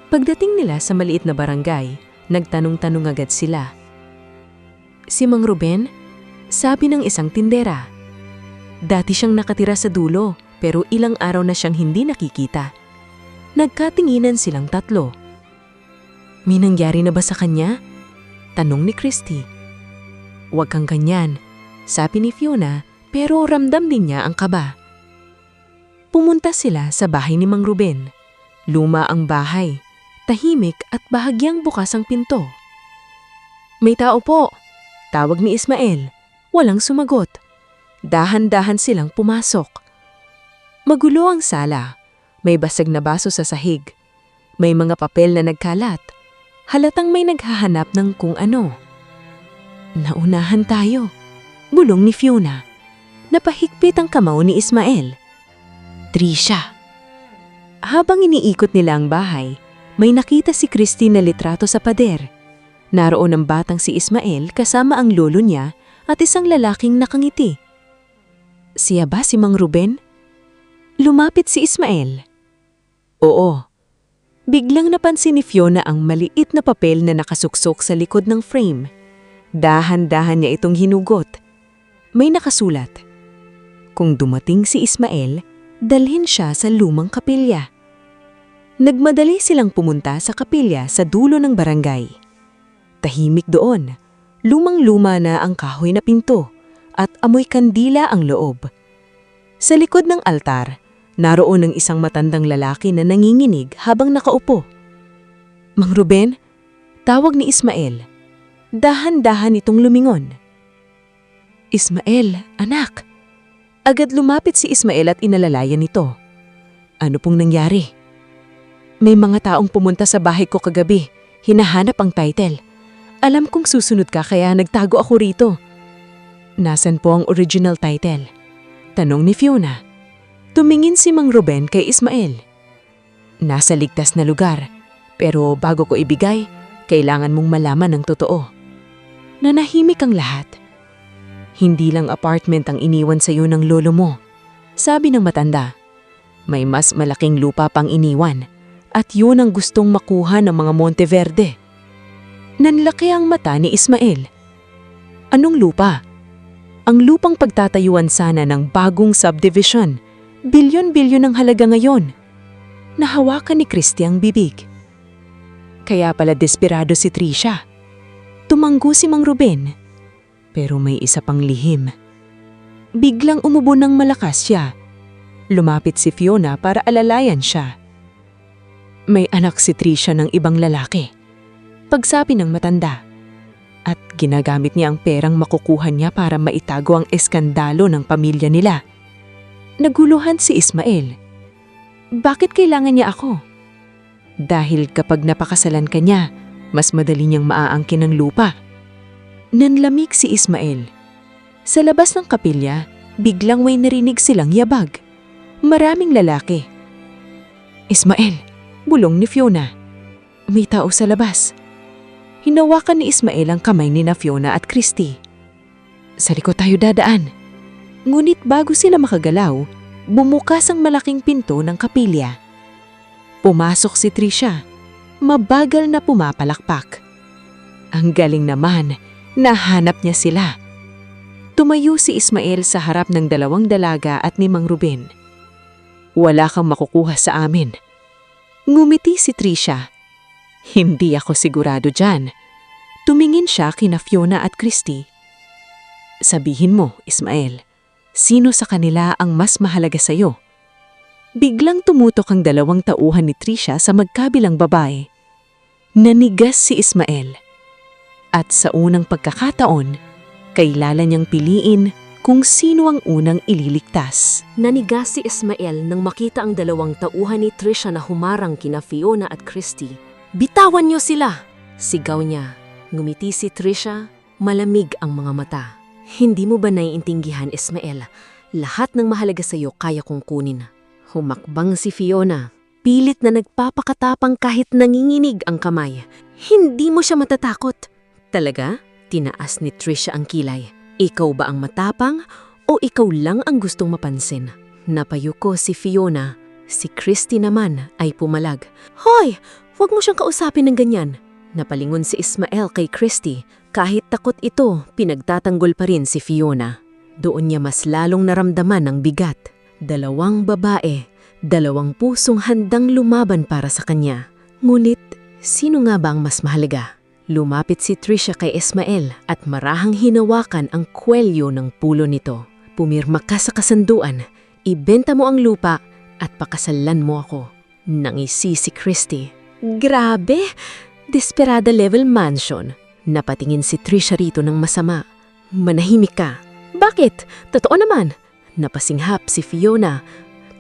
Pagdating nila sa maliit na barangay, nagtanong-tanong agad sila. Si Mang Ruben? Sabi ng isang tindera. Dati siyang nakatira sa dulo, pero ilang araw na siyang hindi nakikita. Nagkatinginan silang tatlo. May nangyari na ba sa kanya? Tanong ni Christy. Huwag kang ganyan, sabi ni Fiona, pero ramdam din niya ang kaba. Pumunta sila sa bahay ni Mang Ruben. Luma ang bahay, tahimik at bahagyang bukas ang pinto. May tao po, tawag ni Ismael. Walang sumagot. Dahan-dahan silang pumasok. Magulo ang sala. May basag na baso sa sahig. May mga papel na nagkalat. Halatang may naghahanap ng kung ano. Naunahan tayo, bulong ni Fiona. Napahigpit ang kamao ni Ismael. Trisha. Habang iniikot nila ang bahay, may nakita si Christy na litrato sa pader. Naroon ang batang si Ismael kasama ang lolo niya at isang lalaking nakangiti. Siya ba si Mang Ruben? Lumapit si Ismael. Oo. Biglang napansin ni Fiona ang maliit na papel na nakasuksok sa likod ng frame. Dahan-dahan niya itong hinugot. May nakasulat. Kung dumating si Ismael, dalhin siya sa lumang kapilya. Nagmadali silang pumunta sa kapilya sa dulo ng barangay. Tahimik doon. Lumang-luma na ang kahoy na pinto at amoy kandila ang loob. Sa likod ng altar, naroon ang isang matandang lalaki na nanginginig habang nakaupo. Mang Ruben, tawag ni Ismael. Dahan-dahan itong lumingon. Ismael, anak. Agad lumapit si Ismael at inalalayan nito. Ano pong nangyari? May mga taong pumunta sa bahay ko kagabi. Hinahanap ang title. Alam kong susunod ka kaya nagtago ako rito. Nasaan po ang original title? Tanong ni Fiona. Tumingin si Mang Ruben kay Ismael. Nasa ligtas na lugar, pero bago ko ibigay, kailangan mong malaman ang totoo. Nanahimik ang lahat. Hindi lang apartment ang iniwan sa iyo ng lolo mo, sabi ng matanda. May mas malaking lupa pang iniwan, at yun ang gustong makuha ng mga Monteverde. Nanlaki ang mata ni Ismael. Anong lupa? Ang lupang pagtatayuan sana ng bagong subdivision. Bilyon-bilyon ang halaga ngayon. Nahawakan ni Christy ang bibig. Kaya pala desperado si Trisha. Tumanggo si Mang Ruben. Pero may isa pang lihim. Biglang umubo ng malakas siya. Lumapit si Fiona para alalayan siya. May anak si Trisha ng ibang lalaki. Pagsabi ng matanda. At ginagamit niya ang perang makukuha niya para maitago ang eskandalo ng pamilya nila. Naguluhan si Ismael. Bakit kailangan niya ako? Dahil kapag napakasalan ka niya, mas madali niyang maaangkin ang lupa. Nanlamig si Ismael. Sa labas ng kapilya, biglang may narinig silang yabag. Maraming lalaki. Ismael, bulong ni Fiona. May tao sa labas. Hinawakan ni Ismael ang kamay ni na Fiona at Christy. Sa likod tayo dadaan. Ngunit bago sila makagalaw, bumukas ang malaking pinto ng kapilya. Pumasok si Trisha. Mabagal na pumapalakpak. Ang galing naman, nahanap niya sila. Tumayo si Ismael sa harap ng dalawang dalaga at ni Mang Ruben. Wala kang makukuha sa amin. Ngumiti si Trisha. Hindi ako sigurado dyan. Tumingin siya kina Fiona at Christy. Sabihin mo, Ismael, sino sa kanila ang mas mahalaga sa'yo? Biglang tumutok ang dalawang tauhan ni Trisha sa magkabilang babae. Nanigas si Ismael. At sa unang pagkakataon, kailangan niyang piliin kung sino ang unang ililigtas. Nanigas si Ismael nang makita ang dalawang tauhan ni Trisha na humarang kina Fiona at Christy. Bitawan niyo sila! Sigaw niya. Ngumiti si Trisha, malamig ang mga mata. Hindi mo ba naiintindihan, Ismael? Lahat ng mahalaga sa iyo kaya kong kunin. Humakbang si Fiona. Pilit na nagpapakatapang kahit nanginginig ang kamay. Hindi mo siya matatakot. Talaga? Tinaas ni Trisha ang kilay. Ikaw ba ang matapang o ikaw lang ang gustong mapansin? Napayuko si Fiona. Si Christy naman ay pumalag. Hoy! Huwag mo siyang kausapin ng ganyan. Napalingon si Ismael kay Christy. Kahit takot ito, pinagtatanggol pa rin si Fiona. Doon niya mas lalong naramdaman ang bigat. Dalawang babae, dalawang pusong handang lumaban para sa kanya. Ngunit, sino nga ba ang mas mahalaga? Lumapit si Trisha kay Ismael at marahang hinawakan ang kwelyo ng pulo nito. Pumirma ka sa kasanduan, ibenta mo ang lupa at pakasalan mo ako. Nangisi si Christy. Grabe! Desperada level mansion. Napatingin si Trisha rito ng masama. Manahimik ka. Bakit? Totoo naman. Napasinghap si Fiona.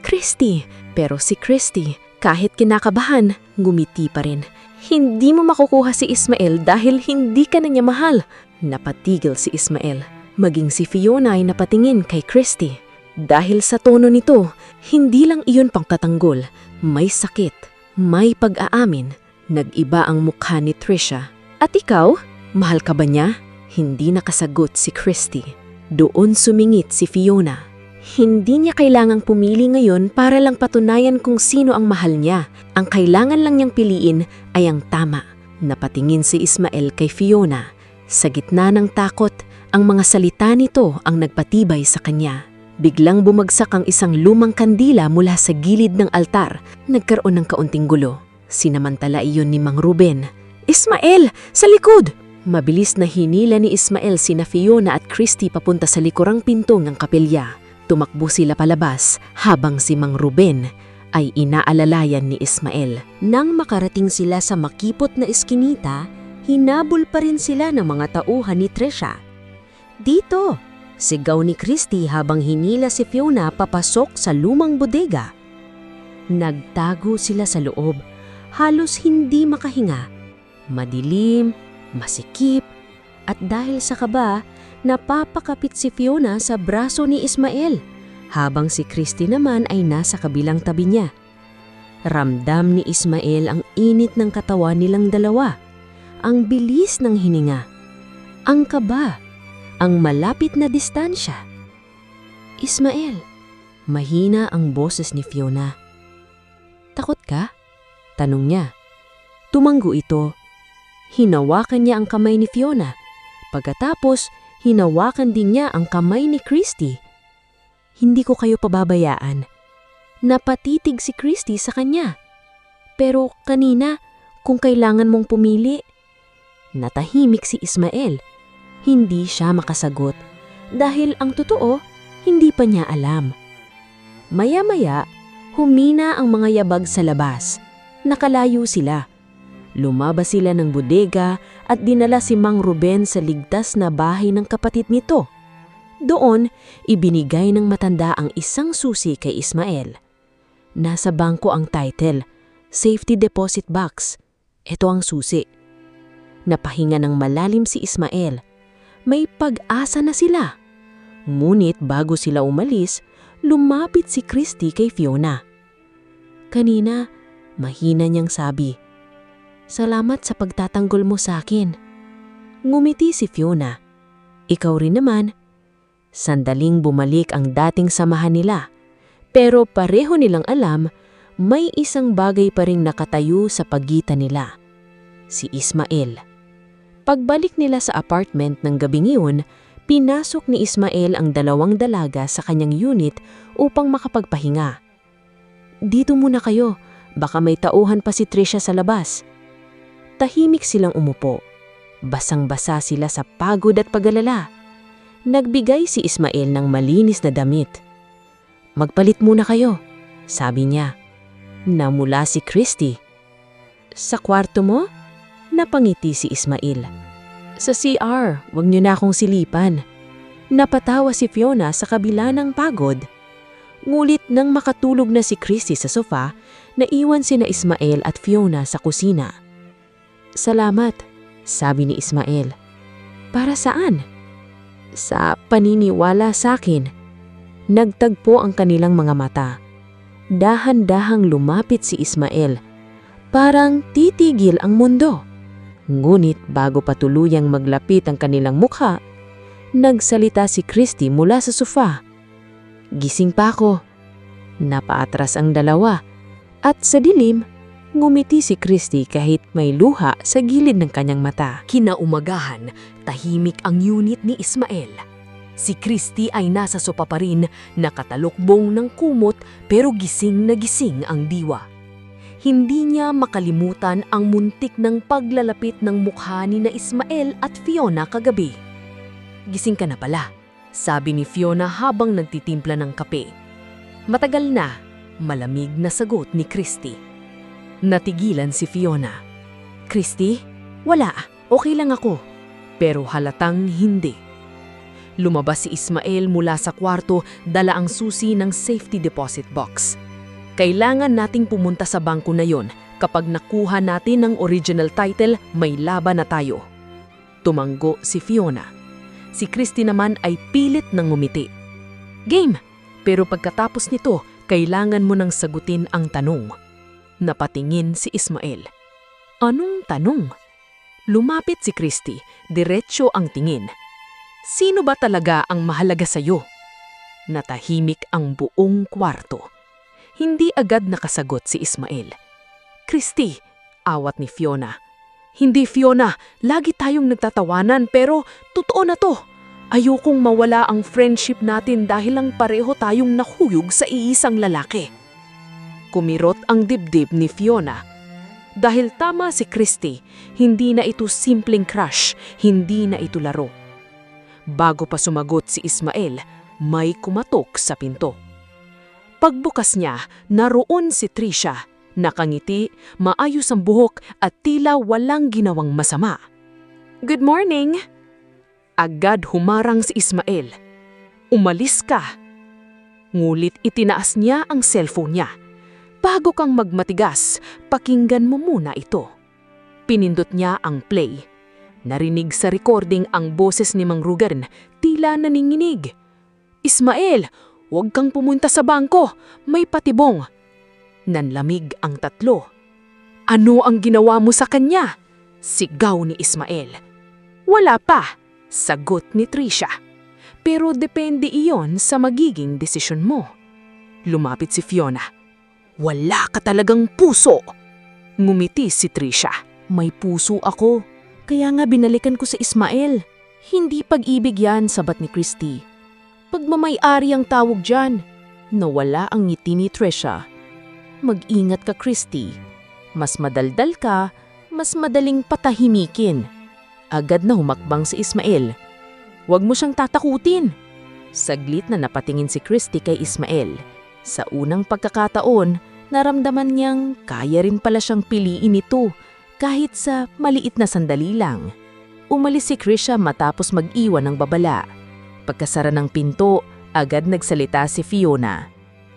Christy. Pero si Christy, kahit kinakabahan, ngumiti pa rin. Hindi mo makukuha si Ismael dahil hindi ka na niya mahal. Napatigil si Ismael. Maging si Fiona ay napatingin kay Christy. Dahil sa tono nito, hindi lang iyon pangtatanggol, may sakit, may pag-aamin, nag-iba ang mukha ni Trisha. At ikaw, mahal ka ba niya? Hindi nakasagot si Christy. Doon sumingit si Fiona. Hindi niya kailangang pumili ngayon para lang patunayan kung sino ang mahal niya. Ang kailangan lang niyang piliin ay ang tama. Napatingin si Ismael kay Fiona. Sa gitna ng takot, ang mga salita nito ang nagpatibay sa kanya. Biglang bumagsak ang isang lumang kandila mula sa gilid ng altar. Nagkaroon ng kaunting gulo. Sinamantala iyon ni Mang Ruben. Ismael! Sa likod! Mabilis na hinila ni Ismael sina Fiona at Christy papunta sa likurang pinto ng kapilya. Tumakbo sila palabas habang si Mang Ruben ay inaalalayan ni Ismael. Nang makarating sila sa makipot na eskinita, hinabol pa rin sila ng mga tauhan ni Trisha. Dito! Sigaw ni Christy habang hinila si Fiona papasok sa lumang bodega. Nagtago sila sa loob, halos hindi makahinga. Madilim, masikip, at dahil sa kaba, napapakapit si Fiona sa braso ni Ismael, habang si Christy naman ay nasa kabilang tabi niya. Ramdam ni Ismael ang init ng katawan nilang dalawa, ang bilis ng hininga, ang kaba, ang malapit na distansya. Ismael, mahina ang boses ni Fiona. Takot ka? Tanong niya. Tumanggo ito. Hinawakan niya ang kamay ni Fiona. Pagkatapos, hinawakan din niya ang kamay ni Christy. Hindi ko kayo pababayaan. Napatitig si Christy sa kanya. Pero kanina, kung kailangan mong pumili. Natahimik si Ismael. Hindi siya makasagot dahil ang totoo, hindi pa niya alam. Maya-maya, humina ang mga yabag sa labas. Nakalayo sila. Lumabas sila ng bodega at dinala si Mang Ruben sa ligtas na bahay ng kapatid nito. Doon, ibinigay ng matanda ang isang susi kay Ismael. Nasa bangko ang title, Safety Deposit Box. Ito ang susi. Napahinga ng malalim si Ismael. May pag-asa na sila. Ngunit bago sila umalis, lumapit si Christy kay Fiona. Kanina, mahina niyang sabi, "Salamat sa pagtatanggol mo sa akin." Ngumiti si Fiona. Ikaw rin naman. Sandaling bumalik ang dating samahan nila. Pero pareho nilang alam, may isang bagay pa ring nakatayo sa pagitan nila. Si Ismael. Pagbalik nila sa apartment ng gabing iyon, pinasok ni Ismael ang dalawang dalaga sa kanyang unit upang makapagpahinga. Dito muna kayo, baka may tauhan pa si Trisha sa labas. Tahimik silang umupo. Basang-basa sila sa pagod at pag-alala. Nagbigay si Ismael ng malinis na damit. Magpalit muna kayo, sabi niya. Namula si Christy. Sa kwarto mo? Napangiti si Ismael. Sa CR, wag niyo na akong silipan. Napatawa si Fiona sa kabila ng pagod. Ngulit nang makatulog na si Christy sa sofa, naiwan sina Ismael at Fiona sa kusina. Salamat, sabi ni Ismael. Para saan? Sa paniniwala sa akin. Nagtagpo ang kanilang mga mata. Dahan-dahang lumapit si Ismael. Parang titigil ang mundo. Ngunit bago pa tuluyang maglapit ang kanilang mukha, nagsalita si Christy mula sa sofa. Gising pa ako. Napaatras ang dalawa at sa dilim, ngumiti si Christy kahit may luha sa gilid ng kanyang mata. Kinaumagahan, tahimik ang unit ni Ismael. Si Christy ay nasa sopa pa rin, nakatalukbong ng kumot pero gising na gising ang diwa. Hindi niya makalimutan ang muntik ng paglalapit ng mukha ni na Ismael at Fiona kagabi. Gising ka na pala, sabi ni Fiona habang nagtitimpla ng kape. Matagal na, malamig na sagot ni Christy. Natigilan si Fiona. Christy, wala, okay lang ako. Pero halatang hindi. Lumabas si Ismael mula sa kwarto, dala ang susi ng safety deposit box. Kailangan nating pumunta sa bangko na yon. Kapag nakuha natin ang original title, may laban na tayo. Tumanggo si Fiona. Si Christy naman ay pilit ng ngumiti. Game! Pero pagkatapos nito, kailangan mo nang sagutin ang tanong. Napatingin si Ismael. Anong tanong? Lumapit si Christy, diretso ang tingin. Sino ba talaga ang mahalaga sa'yo? Natahimik ang buong kwarto. Hindi agad nakasagot si Ismael. Christy, awat ni Fiona. Hindi Fiona, lagi tayong nagtatawanan pero totoo na to. Ayokong mawala ang friendship natin dahil lang pareho tayong nahuyog sa iisang lalaki. Kumirot ang dibdib ni Fiona. Dahil tama si Christy, hindi na ito simpleng crush, hindi na ito laro. Bago pa sumagot si Ismael, may kumatok sa pinto. Pagbukas niya, naroon si Trisha. Nakangiti, maayos ang buhok at tila walang ginawang masama. Good morning! Agad humarang si Ismael. Umalis ka! Ngulit itinaas niya ang cellphone niya. Bago kang magmatigas, pakinggan mo muna ito. Pinindot niya ang play. Narinig sa recording ang boses ni Mang Rugen, tila naninginig. Ismael, huwag kang pumunta sa bangko, may patibong. Nanlamig ang tatlo. Ano ang ginawa mo sa kanya? Sigaw ni Ismael. Wala pa, sagot ni Trisha. Pero depende iyon sa magiging desisyon mo. Lumapit si Fiona. Wala ka talagang puso! Ngumiti si Trisha. May puso ako. Kaya nga binalikan ko sa Ismael. Hindi pag-ibig yan, sabat ni Christy. Pagmamay-ari ang tawag dyan. Nawala ang ngiti ni Trisha. Mag-ingat ka, Christy. Mas madaldal ka, mas madaling patahimikin. Agad na humakbang si Ismael. Huwag mo siyang tatakutin. Saglit na napatingin si Christy kay Ismael. Sa unang pagkakataon, naramdaman niyang kaya rin pala siyang piliin ito kahit sa maliit na sandali lang. Umalis si Trisha matapos mag-iwan ng babala. Pagkasara ng pinto, agad nagsalita si Fiona.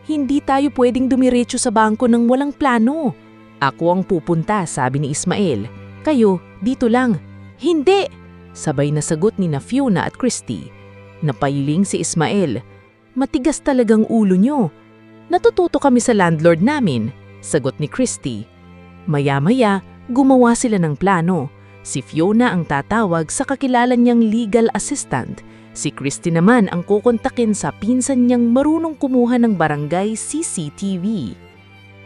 Hindi tayo pwedeng dumiretso sa bangko ng walang plano. Ako ang pupunta, sabi ni Ismael. Kayo, dito lang. Hindi! Sabay na sagot ni na Fiona at Christy. Napailing si Ismael. Matigas talagang ulo nyo. Natututo kami sa landlord namin, sagot ni Christy. Maya-maya, gumawa sila ng plano. Si Fiona ang tatawag sa kakilala niyang legal assistant. Si Christy naman ang kukontakin sa pinsan niyang marunong kumuha ng barangay CCTV.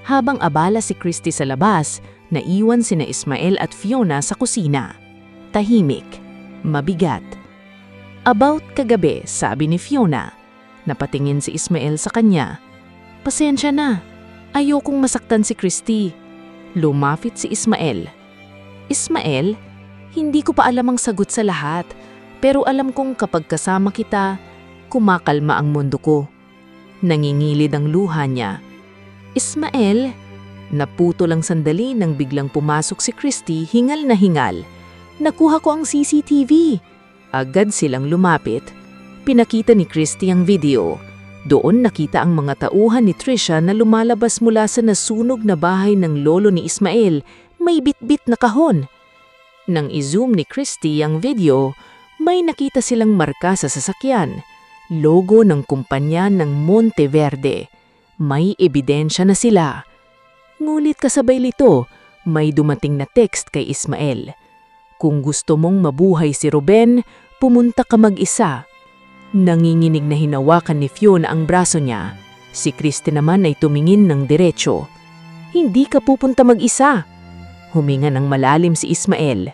Habang abala si Christy sa labas, naiwan sina Ismael at Fiona sa kusina. Tahimik, mabigat. About kagabi, sabi ni Fiona. Napatingin si Ismael sa kanya. Pasensya na, ayokong masaktan si Christy. Lumapit si Ismael. Ismael, hindi ko pa alam ang sagot sa lahat. Pero alam kong kapag kasama kita, kumakalma ang mundo ko. Nangingilid ang luha niya. Ismael, naputo lang sandali nang biglang pumasok si Christy hingal na hingal. Nakuha ko ang CCTV. Agad silang lumapit. Pinakita ni Christy ang video. Doon nakita ang mga tauhan ni Trisha na lumalabas mula sa nasunog na bahay ng lolo ni Ismael. May bitbit na kahon. Nang i-zoom ni Christy ang video, may nakita silang marka sa sasakyan, logo ng kumpanya ng Monteverde. May ebidensya na sila. Ngulit kasabay nito, may dumating na text kay Ismael. Kung gusto mong mabuhay si Ruben, pumunta ka mag-isa. Nanginginig na hinawakan ni Fiona ang braso niya. Si Christy naman ay tumingin ng diretso. Hindi ka pupunta mag-isa. Huminga ng malalim si Ismael.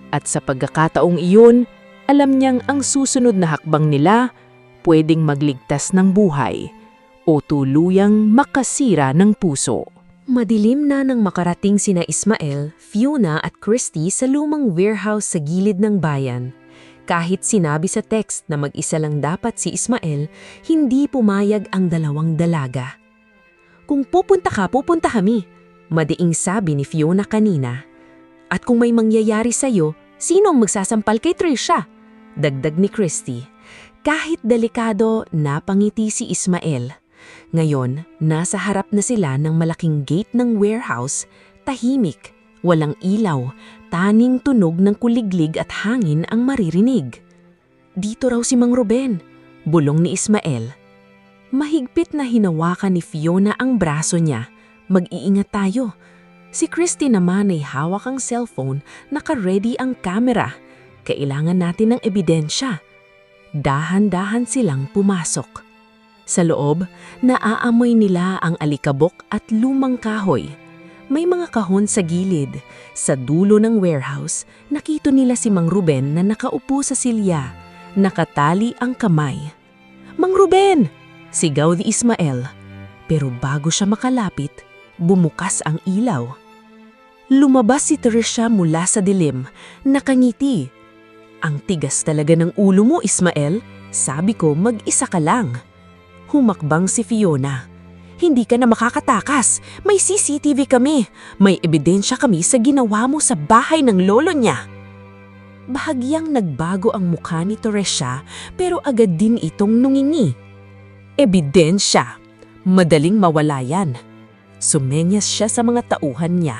At sa pagkakataong iyon, alam niyang ang susunod na hakbang nila pwedeng magligtas ng buhay o tuluyang makasira ng puso. Madilim na nang makarating sina Ismael, Fiona at Christy sa lumang warehouse sa gilid ng bayan. Kahit sinabi sa text na mag-isa lang dapat si Ismael, hindi pumayag ang dalawang dalaga. Kung pupunta ka, pupunta kami, madiing sabi ni Fiona kanina. At kung may mangyayari sa'yo, sino ang magsasampal kay Trisha? Dagdag ni Christy. Kahit delikado, napangiti si Ismael. Ngayon, nasa harap na sila ng malaking gate ng warehouse, tahimik, walang ilaw, taning tunog ng kuliglig at hangin ang maririnig. Dito raw si Mang Ruben, bulong ni Ismael. Mahigpit na hinawakan ni Fiona ang braso niya. Mag-iingat tayo. Si Christy naman ay hawak ang cellphone, naka-ready ang camera. Kailangan natin ng ebidensya. Dahan-dahan silang pumasok. Sa loob, naaamoy nila ang alikabok at lumang kahoy. May mga kahon sa gilid. Sa dulo ng warehouse, nakita nila si Mang Ruben na nakaupo sa silya. Nakatali ang kamay. "Mang Ruben!" sigaw ni Ismael. Pero bago siya makalapit, bumukas ang ilaw. Lumabas si Tricia mula sa dilim, nakangiti. "Ang tigas talaga ng ulo mo, Ismael. Sabi ko, mag-isa ka lang." Humakbang si Fiona. "Hindi ka na makakatakas. May CCTV kami. May ebidensya kami sa ginawa mo sa bahay ng lolo niya." Bahagyang nagbago ang mukha ni Tricia pero agad din itong nungingi. "Ebidensya? Madaling mawala yan." Sumenyas siya sa mga tauhan niya.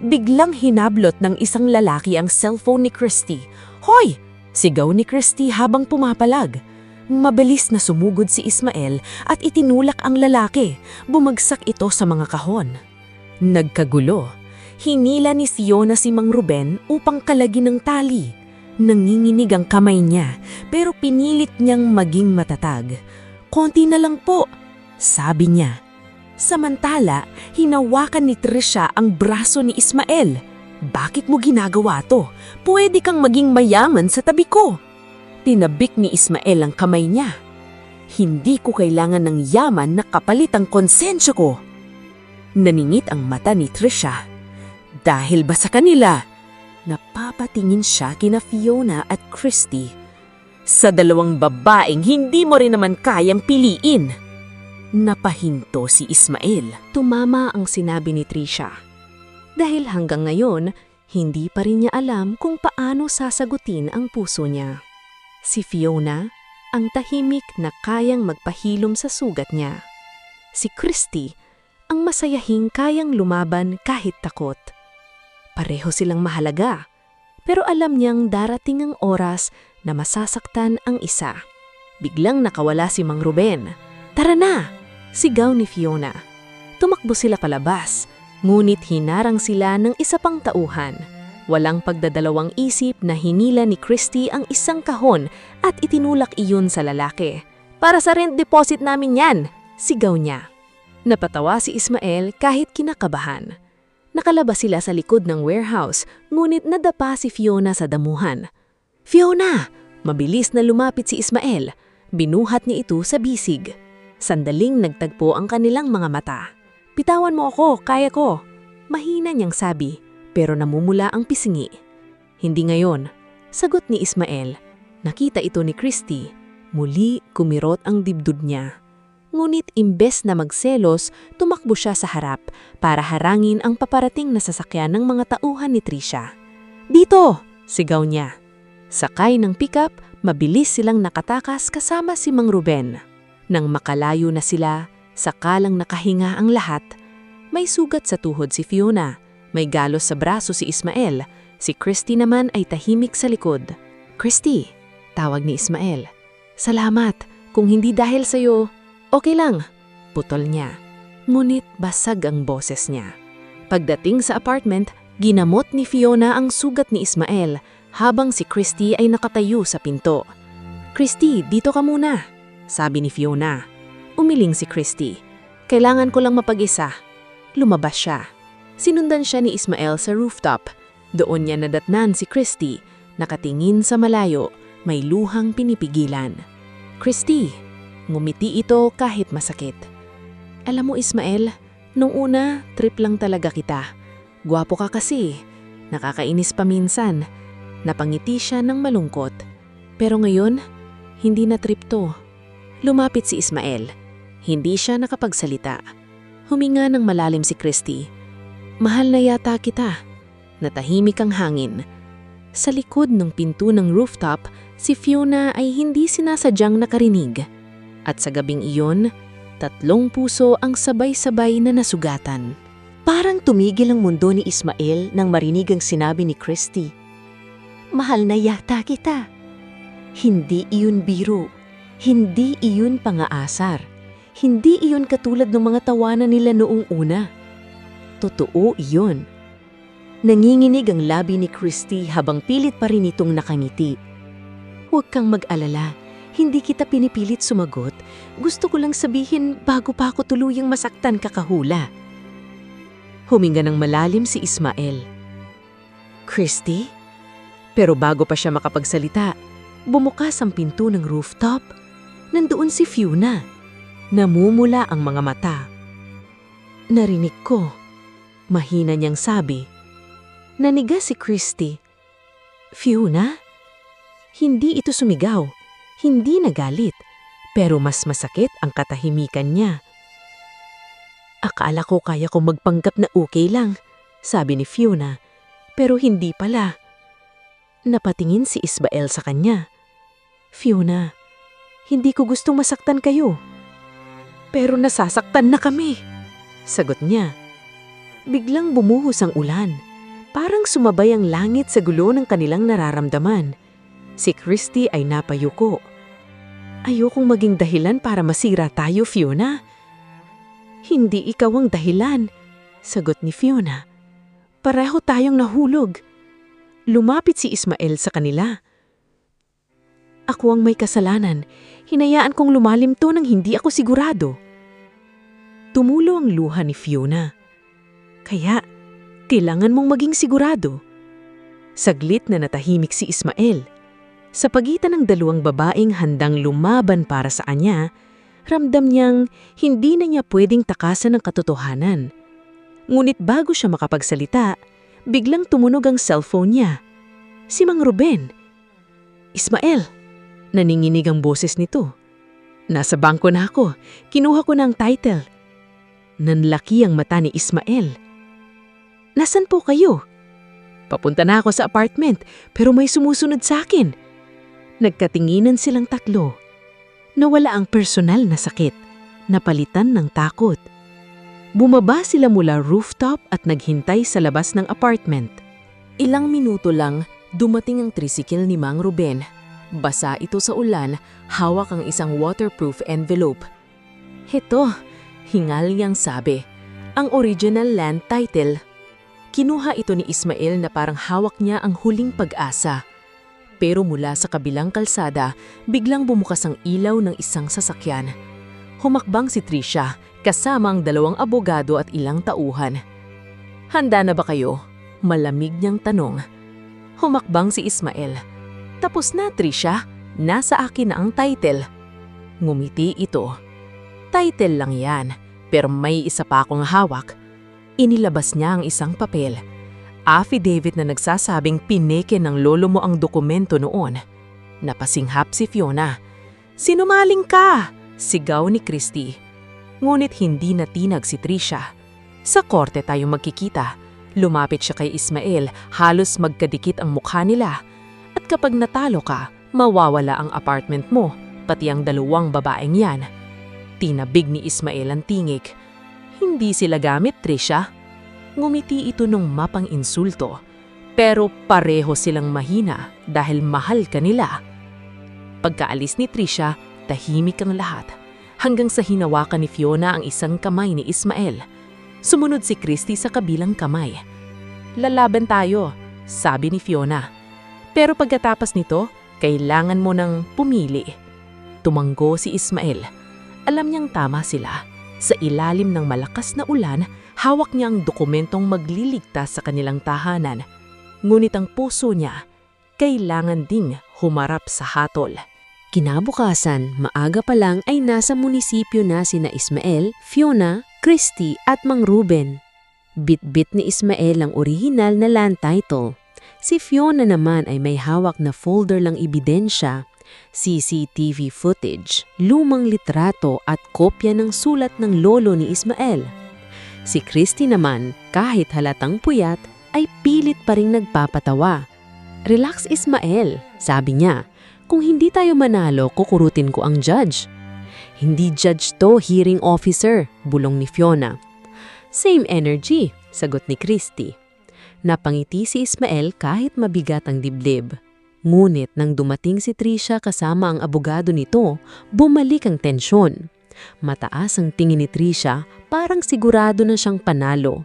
Biglang hinablot ng isang lalaki ang cellphone ni Christy. "Hoy!" sigaw ni Christy habang pumapalag. Mabilis na sumugod si Ismael at itinulak ang lalaki. Bumagsak ito sa mga kahon. Nagkagulo. Hinila ni Fiona si Mang Ruben upang kalagin ng tali. Nanginginig ang kamay niya pero pinilit niyang maging matatag. "Konti na lang po," sabi niya. Samantala, hinawakan ni Tricia ang braso ni Ismael. "Bakit mo ginagawa to? Pwede kang maging mayaman sa tabi ko." Tinabik ni Ismael ang kamay niya. "Hindi ko kailangan ng yaman na kapalit ang konsensya ko." Naningit ang mata ni Tricia. "Dahil ba sa kanila?" Napapatingin siya kina Fiona at Christy. "Sa dalawang babaeng hindi mo rin naman kayang piliin." Napahinto si Ismael. Tumama ang sinabi ni Tricia. Dahil hanggang ngayon, hindi pa rin niya alam kung paano sasagutin ang puso niya. Si Fiona, ang tahimik na kayang magpahilom sa sugat niya. Si Christy, ang masayahing kayang lumaban kahit takot. Pareho silang mahalaga, pero alam niyang darating ang oras na masasaktan ang isa. Biglang nakawala si Mang Ruben. "Tara na!" sigaw ni Fiona. Tumakbo sila palabas, ngunit hinarang sila ng isa pang tauhan. Walang pagdadalawang isip na hinila ni Christy ang isang kahon at itinulak iyon sa lalaki. "Para sa rent deposit namin yan!" sigaw niya. Napatawa si Ismael kahit kinakabahan. Nakalabas sila sa likod ng warehouse, ngunit nadapa si Fiona sa damuhan. "Fiona!" Mabilis na lumapit si Ismael. Binuhat niya ito sa bisig. Sandaling nagtagpo ang kanilang mga mata. "Bitawan mo ako, kaya ko." Mahina niyang sabi, pero namumula ang pisingi. "Hindi ngayon," sagot ni Ismael. Nakita ito ni Christy. Muli kumirot ang dibdib niya. Ngunit imbes na magselos, tumakbo siya sa harap para harangin ang paparating na sasakyan ng mga tauhan ni Tricia. "Dito!" sigaw niya. Sakay ng pickup, mabilis silang nakatakas kasama si Mang Ruben. Nang makalayo na sila, sakalang nakahinga ang lahat. May sugat sa tuhod si Fiona. May galos sa braso si Ismael. Si Christy naman ay tahimik sa likod. "Christy," tawag ni Ismael. "Salamat. Kung hindi dahil sa'yo, okay lang." Putol niya. Ngunit basag ang boses niya. Pagdating sa apartment, ginamot ni Fiona ang sugat ni Ismael habang si Christy ay nakatayo sa pinto. "Christy, dito ka muna," sabi ni Fiona. Umiling si Christy. "Kailangan ko lang mapag-isa." Lumabas siya. Sinundan siya ni Ismael sa rooftop. Doon niya nadatnan si Christy, nakatingin sa malayo, may luhang pinipigilan. "Christy," ngumiti ito kahit masakit. "Alam mo Ismael, nung una, trip lang talaga kita. Gwapo ka kasi. Nakakainis pa minsan." Napangiti siya ng malungkot. "Pero ngayon, hindi na trip to." Lumapit si Ismael. Hindi siya nakapagsalita. Huminga ng malalim si Christy. "Mahal na yata kita." Natahimik ang hangin. Sa likod ng pinto ng rooftop, si Fiona ay hindi sinasadyang nakarinig. At sa gabing iyon, 3 puso ang sabay-sabay na nasugatan. Parang tumigil ang mundo ni Ismael nang marinig ang sinabi ni Christy. "Mahal na yata kita." Hindi iyon biro. Hindi iyon pangaasar. Hindi iyon katulad ng mga tawanan nila noong una. Totoo iyon. Nanginginig ang labi ni Christy habang pilit pa rin itong nakangiti. Huwag kang mag-alala. Hindi kita pinipilit sumagot. Gusto ko lang sabihin bago pa ako tuluyang masaktan kakahula. Huminga ng malalim si Ismael. Christy? Pero bago pa siya makapagsalita, bumukas ang pinto ng rooftop. Nandoon si Fiona. Namumula ang mga mata. Narinig ko. Mahina niyang sabi. Naniga si Christy. Fiona? Hindi ito sumigaw. Hindi nagalit. Pero mas masakit ang katahimikan niya. Akala ko kaya kong magpanggap na okay lang, sabi ni Fiona. Pero hindi pala. Napatingin si Ismael sa kanya. Fiona, hindi ko gustong masaktan kayo. Pero nasasaktan na kami, sagot niya. Biglang bumuhos ang ulan. Parang sumabay ang langit sa gulo ng kanilang nararamdaman. Si Christy ay napayuko. Ayokong maging dahilan para masira tayo, Fiona. Hindi ikaw ang dahilan, sagot ni Fiona. Pareho tayong nahulog. Lumapit si Ismael sa kanila. Ako ang may kasalanan. Hinayaan kong lumalim to nang hindi ako sigurado. Tumulo ang luha ni Fiona. Kaya, kailangan mong maging sigurado. Saglit na natahimik si Ismael. Sa pagitan ng dalawang babaeng handang lumaban para sa kanya, ramdam niyang hindi na niya pwedeng takasan ng katotohanan. Ngunit bago siya makapagsalita, biglang tumunog ang cellphone niya. Si Mang Ruben. Ismael! Naninginig ang boses nito. Nasa bangko na ako. Kinuha ko na ang title. Nanlaki ang mata ni Ismael. Nasaan po kayo? Papunta na ako sa apartment pero may sumusunod sa akin. Nagkatinginan silang tatlo. Nawala ang personal na sakit. Napalitan ng takot. Bumaba sila mula rooftop at naghintay sa labas ng apartment. Ilang minuto lang, dumating ang tricycle ni Mang Ruben. Basa ito sa ulan, hawak ang isang waterproof envelope. Heto, hingal niyang sabi, ang original land title. Kinuha ito ni Ismael na parang hawak niya ang huling pag-asa. Pero mula sa kabilang kalsada, biglang bumukas ang ilaw ng isang sasakyan. Humakbang si Trisha, kasama ang dalawang abogado at ilang tauhan. Handa na ba kayo? Malamig niyang tanong. Humakbang si Ismael. Tapos na, Trisha. Nasa akin na ang title. Ngumiti ito. Title lang yan, pero may isa pa akong hawak. Inilabas niya ang isang papel. Affidavit na nagsasabing pineke ng lolo mo ang dokumento noon. Napasinghap si Fiona. Sinungaling ka! Sigaw ni Christy. Ngunit hindi natinag si Trisha. Sa korte tayo magkikita. Lumapit siya kay Ismael, halos magkadikit ang mukha nila. At kapag natalo ka, mawawala ang apartment mo, pati ang dalawang babaeng yan. Tinabig ni Ismael ang tingig. Hindi sila gamit, Trisha. Ngumiti ito nung mapang insulto. Pero pareho silang mahina dahil mahal ka nila. Pagkaalis ni Trisha, tahimik ang lahat. Hanggang sa hinawakan ni Fiona ang isang kamay ni Ismael. Sumunod si Christy sa kabilang kamay. Lalaban tayo, sabi ni Fiona. Pero pagkatapos nito, kailangan mo nang pumili. Tumanggo si Ismael. Alam niyang tama sila. Sa ilalim ng malakas na ulan, hawak niya ang dokumentong magliligtas sa kanilang tahanan. Ngunit ang puso niya, kailangan ding humarap sa hatol. Kinabukasan, maaga pa lang ay nasa munisipyo na sina Ismael, Fiona, Christy at Mang Ruben. Bit-bit ni Ismael ang orihinal na land title. Si Fiona naman ay may hawak na folder lang ebidensya, CCTV footage, lumang litrato at kopya ng sulat ng lolo ni Ismael. Si Christy naman, kahit halatang puyat, ay pilit pa ring nagpapatawa. Relax Ismael, sabi niya. Kung hindi tayo manalo, kukurutin ko ang judge. Hindi judge to, hearing officer, bulong ni Fiona. Same energy, sagot ni Christy. Napangiti si Ismael kahit mabigat ang dibdib. Ngunit nang dumating si Trisha kasama ang abogado nito, bumalik ang tensyon. Mataas ang tingin ni Trisha, parang sigurado na siyang panalo.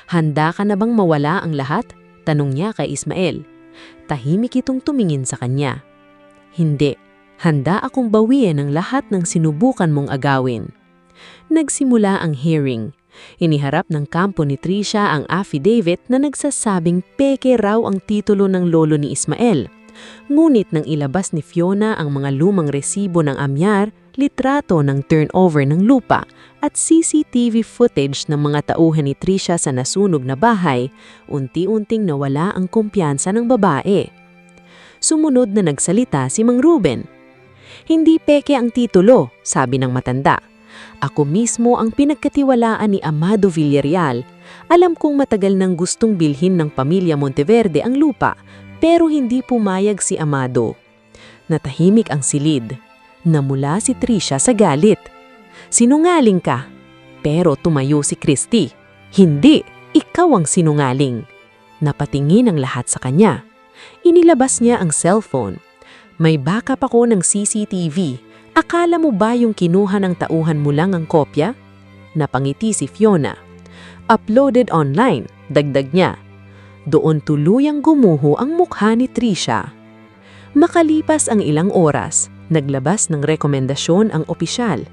"Handa ka na bang mawala ang lahat?" tanong niya kay Ismael. Tahimik itong tumingin sa kanya. "Hindi. Handa akong bawiin ang lahat ng sinubukan mong agawin." Nagsimula ang hearing. Iniharap ng kampo ni Trisha ang affidavit na nagsasabing peke raw ang titulo ng lolo ni Ismael. Ngunit nang ilabas ni Fiona ang mga lumang resibo ng amyar, litrato ng turnover ng lupa at CCTV footage ng mga tauhan ni Trisha sa nasunog na bahay, unti-unting nawala ang kumpiyansa ng babae. Sumunod na nagsalita si Mang Ruben. "Hindi peke ang titulo," sabi ng matanda. "Ako mismo ang pinagkatiwalaan ni Amado Villarreal. Alam kong matagal nang gustong bilhin ng pamilya Monteverde ang lupa, pero hindi pumayag si Amado." Natahimik ang silid. Namula si Trisha sa galit. "Sinungaling ka." Pero tumayo si Christy. "Hindi, ikaw ang sinungaling." Napatingin ang lahat sa kanya. Inilabas niya ang cellphone. "May backup ako ng CCTV. Akala mo ba yung kinuha ng tauhan mo lang ang kopya?" Napangiti si Fiona. "Uploaded online," dagdag niya. Doon tuluyang gumuho ang mukha ni Trisha. Makalipas ang ilang oras, naglabas ng rekomendasyon ang opisyal.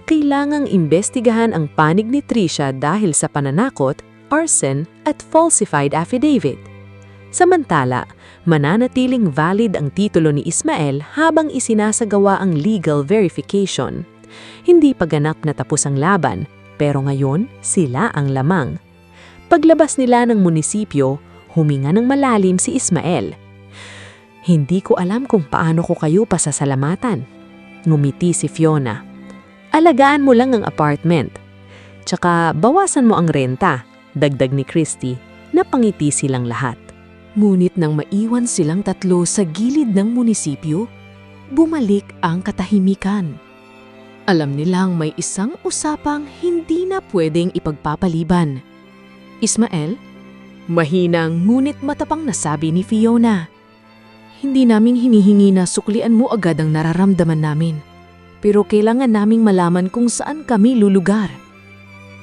Kailangang imbestigahan ang panig ni Trisha dahil sa pananakot, arson at falsified affidavit. Samantala, mananatiling valid ang titulo ni Ismael habang isinasagawa ang legal verification. Hindi pa ganap na tapos ang laban, pero ngayon sila ang lamang. Paglabas nila ng munisipyo, huminga ng malalim si Ismael. "Hindi ko alam kung paano ko kayo pasasalamatan." Ngumiti si Fiona. "Alagaan mo lang ang apartment. Tsaka bawasan mo ang renta," dagdag ni Christy. Napangiti silang lahat. Ngunit nang maiwan silang tatlo sa gilid ng munisipyo, bumalik ang katahimikan. Alam nilang may isang usapang hindi na pwedeng ipagpapaliban. "Ismael?" Mahinang ngunit matapang na sabi ni Fiona. "Hindi naming hinihingi na suklian mo agad ang nararamdaman namin. Pero kailangan naming malaman kung saan kami lulugar."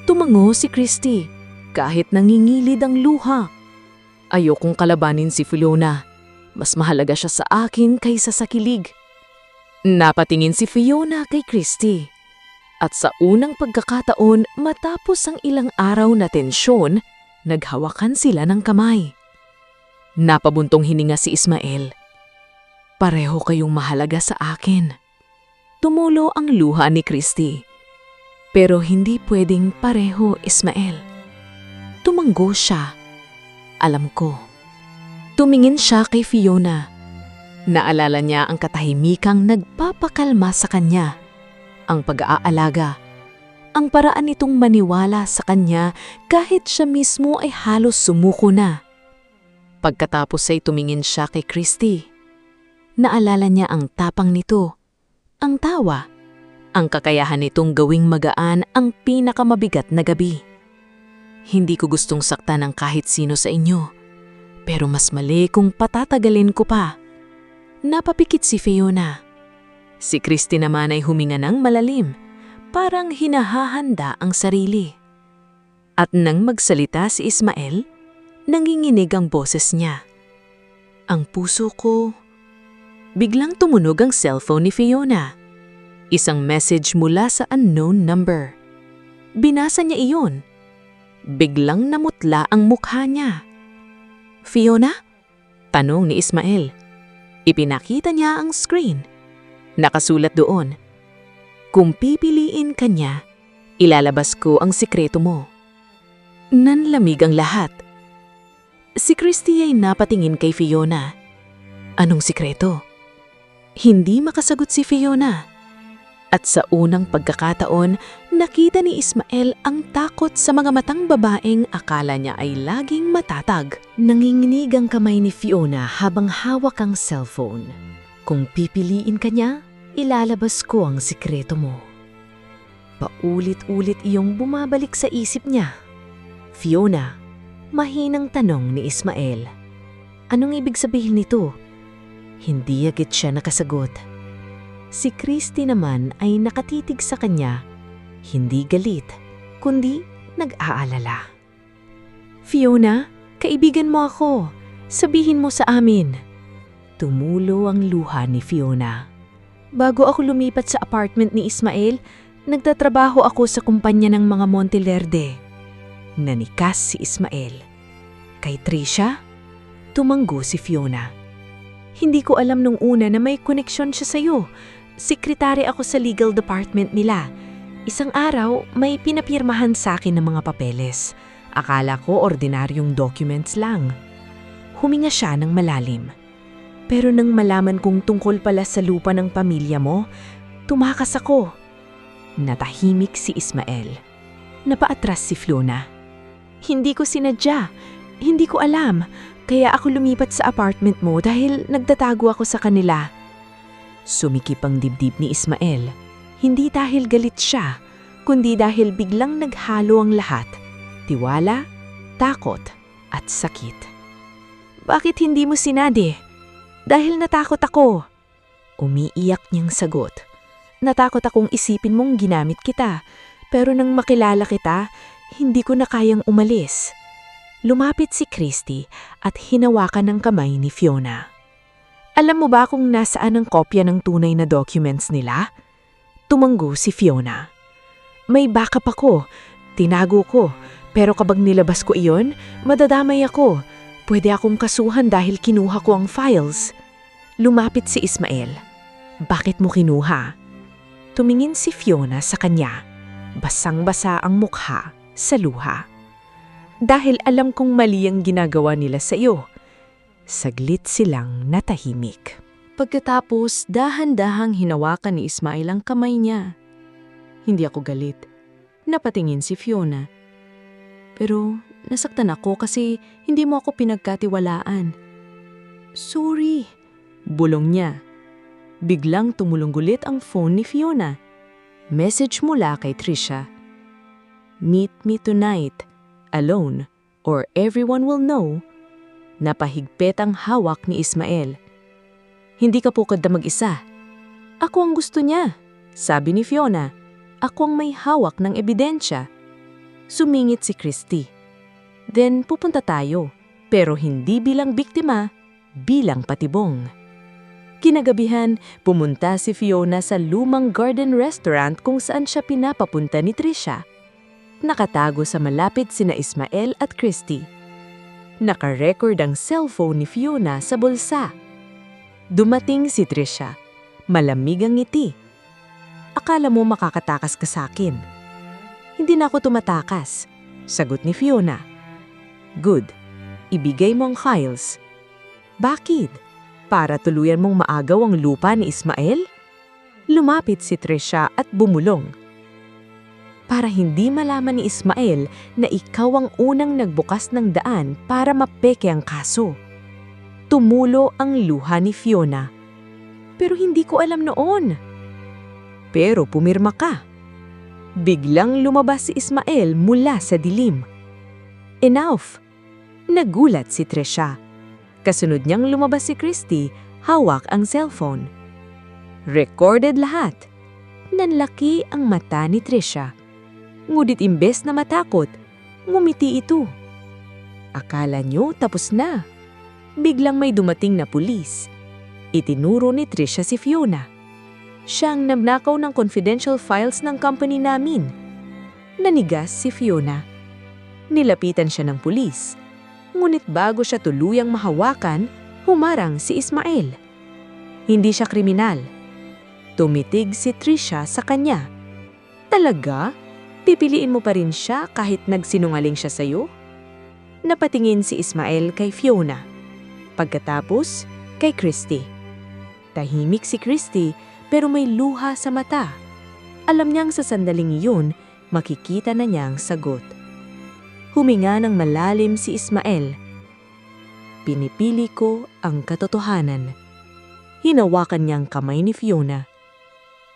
Tumango si Christy, kahit nangingilid ang luha. "Ayokong kalabanin si Fiona. Mas mahalaga siya sa akin kaysa sa kilig." Napatingin si Fiona kay Christy. At sa unang pagkakataon, matapos ang ilang araw na tensyon, naghawakan sila ng kamay. Napabuntong hininga si Ismael. "Pareho kayong mahalaga sa akin." Tumulo ang luha ni Christy. "Pero hindi pwedeng pareho, Ismael." Tumanggo siya. "Alam ko." Tumingin siya kay Fiona. Naalala niya ang katahimikang nagpapakalma sa kanya, ang pag-aalaga, ang paraan nitong maniwala sa kanya kahit siya mismo ay halos sumuko na. Pagkatapos ay tumingin siya kay Christy. Naalala niya ang tapang nito, ang tawa, ang kakayahan nitong gawing magaan ang pinakamabigat na gabi. "Hindi ko gustong saktan ng kahit sino sa inyo, pero mas mali kung patatagalin ko pa." Napapikit si Fiona. Si Christy naman ay huminga ng malalim, parang hinahahanda ang sarili. At nang magsalita si Ismael, nanginginig ang boses niya. "Ang puso ko..." Biglang tumunog ang cellphone ni Fiona. Isang message mula sa unknown number. Binasa niya iyon. Biglang namutla ang mukha niya. "Fiona?" tanong ni Ismael. Ipinakita niya ang screen. Nakasulat doon, "Kung pipiliin ka niya, ilalabas ko ang sikreto mo." Nanlamig ang lahat. Si Christy ay napatingin kay Fiona. Anong sikreto? Hindi makasagot si Fiona. At sa unang pagkakataon, nakita ni Ismael ang takot sa mga matang babaeng akala niya ay laging matatag. Nanginginig ang kamay ni Fiona habang hawak ang cellphone. "Kung pipiliin ka niya, ilalabas ko ang sikreto mo." Paulit-ulit iyong bumabalik sa isip niya. "Fiona," mahinang tanong ni Ismael. "Anong ibig sabihin nito?" Hindi agad siya nakasagot. Si Christy naman ay nakatitig sa kanya Hindi galit, kundi nag-aalala. Fiona, kaibigan mo ako. Sabihin mo sa amin. Tumulo ang luha ni Fiona. Bago ako lumipat sa apartment ni Ismael, nagtatrabaho ako sa kumpanya ng mga Monteverde. Nanikas si Ismael. Kay Trisha? Tumanggo si Fiona. Hindi ko alam nung una na may koneksyon siya sa'yo. Sekretary ako sa legal department nila. Isang araw, may pinapirmahan sa akin ng mga papeles. Akala ko ordinaryong documents lang. Huminga siya ng malalim. Pero nang malaman kong tungkol pala sa lupa ng pamilya mo, tumakas ako. Natahimik si Ismael. Napaatras si Fiona. Hindi ko sinadya. Hindi ko alam. Kaya ako lumipat sa apartment mo dahil nagtatago ako sa kanila. Sumikip ang dibdib ni Ismael. Hindi dahil galit siya, kundi dahil biglang naghalo ang lahat. Tiwala, takot, at sakit. Bakit hindi mo sinadi? Dahil natakot ako. Umiiyak niyang sagot. Natakot akong isipin mong ginamit kita, pero nang makilala kita, hindi ko na kayang umalis. Lumapit si Christy at hinawakan ng kamay ni Fiona. Alam mo ba kung nasaan ang kopya ng tunay na documents nila? Tumanggo si Fiona. May backup ako. Tinago ko. Pero kapag nilabas ko iyon, madadamay ako. Pwede akong kasuhan dahil kinuha ko ang files. Lumapit si Ismael. Bakit mo kinuha? Tumingin si Fiona sa kanya. Basang-basa ang mukha sa luha. Dahil alam kong mali ang ginagawa nila sa iyo. Saglit silang natahimik. Pagkatapos, dahan-dahang hinawakan ni Ismael ang kamay niya. Hindi ako galit. Napatingin si Fiona. Pero nasaktan ako kasi hindi mo ako pinagkatiwalaan. Sorry, bulong niya. Biglang tumulonggulit ang phone ni Fiona. Message mula kay Trisha. Meet me tonight, alone, or everyone will know. Napahigpit ang hawak ni Ismael. Hindi ka pukad na mag-isa. Ako ang gusto niya, sabi ni Fiona. Ako ang may hawak ng ebidensya. Sumingit si Christy. Then pupunta tayo, pero hindi bilang biktima, bilang patibong. Kinagabihan, pumunta si Fiona sa lumang garden restaurant kung saan siya pinapapunta ni Trisha. Nakatago sa malapit sina Ismael at Christy. Nakarecord ang cellphone ni Fiona sa bulsa. Dumating si Trisha. Malamig ang ngiti. Akala mo makakatakas ka sa akin. Hindi na ako tumatakas, sagot ni Fiona. Good. Ibigay mo ang files. Bakit? Para tuluyan mong maagaw ang lupa ni Ismael? Lumapit si Trisha at bumulong. Para hindi malaman ni Ismael na ikaw ang unang nagbukas ng daan para mapeke ang kaso. Tumulo ang luha ni Fiona. Pero hindi ko alam noon. Pero pumirma ka. Biglang lumabas si Ismael mula sa dilim. Enough! Nagulat si Trisha. Kasunod niyang lumabas si Christy, hawak ang cellphone. Recorded lahat. Nanlaki ang mata ni Trisha. Ngunit imbes na matakot, ngumiti ito. Akala niyo tapos na. Biglang may dumating na pulis. Itinuro ni Trisha si Fiona. Siyang nagnakaw ng confidential files ng company namin. Nanigas si Fiona. Nilapitan siya ng pulis. Ngunit bago siya tuluyang mahawakan, humarang si Ismael. Hindi siya kriminal. Tumitig si Trisha sa kanya. Talaga? Pipiliin mo pa rin siya kahit nagsinungaling siya sa'yo? Napatingin si Ismael kay Fiona. Pagkatapos, kay Christy. Tahimik si Christy pero may luha sa mata. Alam niyang sa sandaling iyon, makikita na niya ang sagot. Huminga ng malalim si Ismael. Pinipili ko ang katotohanan. Hinawakan niya ang kamay ni Fiona.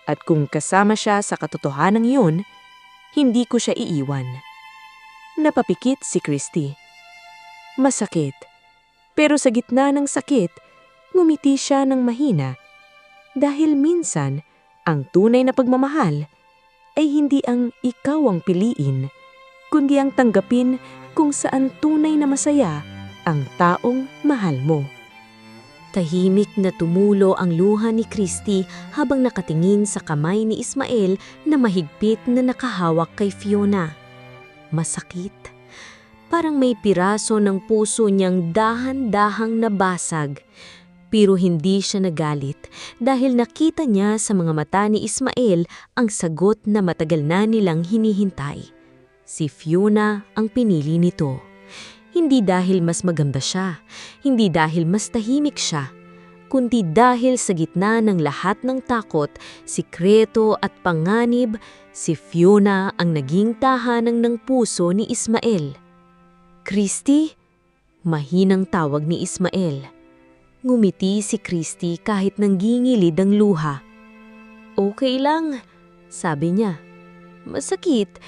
At kung kasama siya sa katotohanan iyon, hindi ko siya iiwan. Napapikit si Christy. Masakit. Pero sa gitna ng sakit, ngumiti siya ng mahina. Dahil minsan, ang tunay na pagmamahal, ay hindi ang ikaw ang piliin, kundi ang tanggapin kung saan tunay na masaya ang taong mahal mo. Tahimik na tumulo ang luha ni Christy habang nakatingin sa kamay ni Ismael na mahigpit na nakahawak kay Fiona. Masakit. Parang may piraso ng puso niyang dahan-dahang nabasag. Pero hindi siya nagalit dahil nakita niya sa mga mata ni Ismael ang sagot na matagal na nilang hinihintay. Si Fiona ang pinili nito. Hindi dahil mas maganda siya, hindi dahil mas tahimik siya, kundi dahil sa gitna ng lahat ng takot, sikreto at panganib, si Fiona ang naging tahanan ng puso ni Ismael. Christy? Mahinang tawag ni Ismael. Ngumiti si Christy kahit nanggingilid ang luha. Okay lang, sabi niya. Masakit,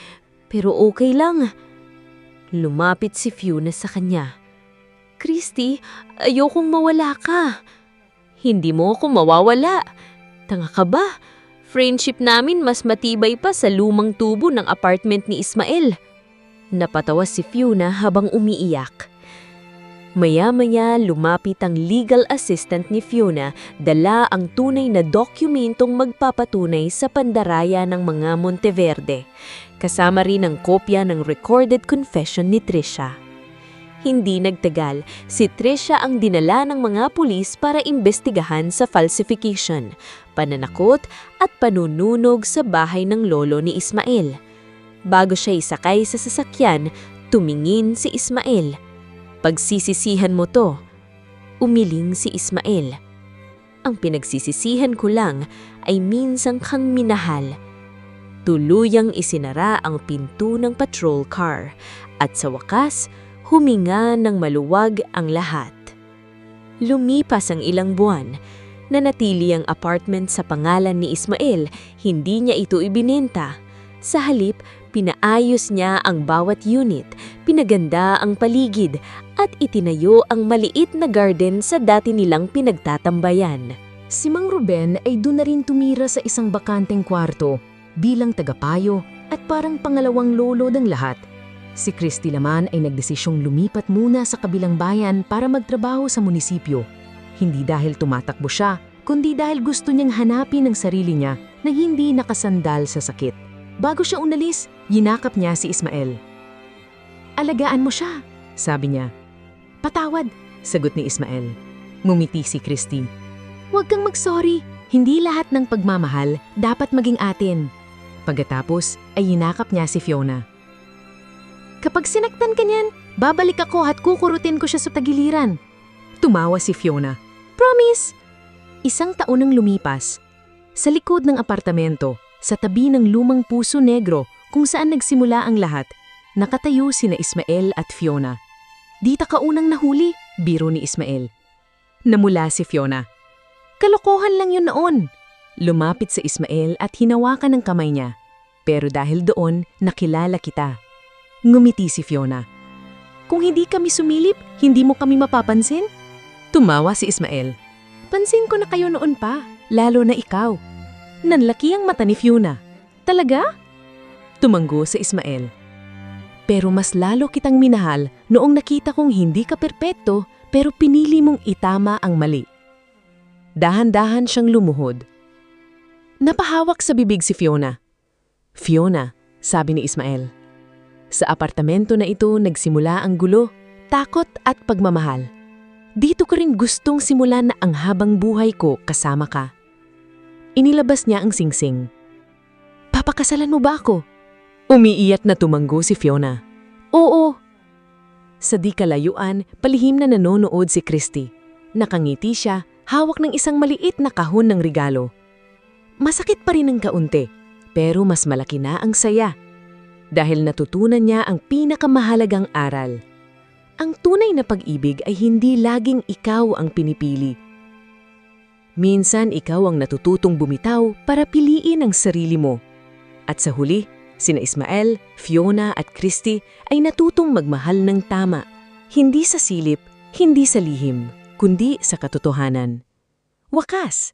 pero okay lang. Lumapit si Fiona sa kanya. Christy, ayokong mawala ka. Hindi mo ako mawawala. Tanga ka ba? Friendship namin mas matibay pa sa lumang tubo ng apartment ni Ismael. Napatawa si Fiona habang umiiyak. Maya-maya lumapit ang legal assistant ni Fiona, dala ang tunay na dokumentong magpapatunay sa pandaraya ng mga Monteverde. Kasama rin ang kopya ng recorded confession ni Trisha. Hindi nagtagal, si Trisha ang dinala ng mga pulis para imbestigahan sa falsification, pananakot at panununog sa bahay ng lolo ni Ismael. Bago siya isakay sa sasakyan, tumingin si Ismael. Pagsisisihan mo to, umiling si Ismael. Ang pinagsisisihan ko lang ay minsang kang minahal. Tuluyang isinara ang pinto ng patrol car at sa wakas, huminga ng maluwag ang lahat. Lumipas ang ilang buwan, nanatili ang apartment sa pangalan ni Ismael, hindi niya ito ibinenta. Sa halip, pinaayos niya ang bawat unit, pinaganda ang paligid, at itinayo ang maliit na garden sa dati nilang pinagtatambayan. Si Mang Ruben ay doon na rin tumira sa isang bakanteng kwarto bilang tagapayo at parang pangalawang lolo ng lahat. Si Christy naman ay nagdesisyong lumipat muna sa kabilang bayan para magtrabaho sa munisipyo. Hindi dahil tumatakbo siya, kundi dahil gusto niyang hanapin ang sarili niya na hindi nakasandal sa sakit. Bago siya unalis, yinakap niya si Ismael. Alagaan mo siya, sabi niya. Patawad, sagot ni Ismael. Ngumiti si Christy. Huwag kang mag-sorry, hindi lahat ng pagmamahal dapat maging atin. Pagkatapos ay yinakap niya si Fiona. Kapag sinaktan ka niyan, babalik ako at kukurutin ko siya sa tagiliran. Tumawa si Fiona. Promise! Isang taon ang lumipas. Sa likod ng apartamento, sa tabi ng lumang puso negro kung saan nagsimula ang lahat, nakatayo sina Ismael at Fiona. Dita ka unang nahuli, biro ni Ismael. Namula si Fiona. Kalokohan lang yun noon. Lumapit sa Ismael at hinawakan ng kamay niya. Pero dahil doon, nakilala kita. Ngumiti si Fiona. Kung hindi kami sumilip, hindi mo kami mapapansin? Tumawa si Ismael. Pansin ko na kayo noon pa, lalo na ikaw. Nanlaki ang mata ni Fiona. Talaga? Tumanggo sa Ismael. Pero mas lalo kitang minahal noong nakita kong hindi ka perpekto pero pinili mong itama ang mali. Dahan-dahan siyang lumuhod. Napahawak sa bibig si Fiona. Fiona, sabi ni Ismael. Sa apartamento na ito nagsimula ang gulo, takot at pagmamahal. Dito ko rin gustong simulan na ang habang buhay ko kasama ka. Inilabas niya ang singsing. Papakasalan mo ba ako? Umiiyak na tumanggo si Fiona. Oo. Sa di kalayuan, palihim na nanonood si Christy. Nakangiti siya, hawak ng isang maliit na kahon ng regalo. Masakit pa rin ang kaunti, pero mas malaki na ang saya. Dahil natutunan niya ang pinakamahalagang aral. Ang tunay na pag-ibig ay hindi laging ikaw ang pinipili. Minsan ikaw ang natututong bumitaw para piliin ang sarili mo. At sa huli, sina Ismael, Fiona at Christy ay natutong magmahal ng tama. Hindi sa silip, hindi sa lihim, kundi sa katotohanan. Wakas!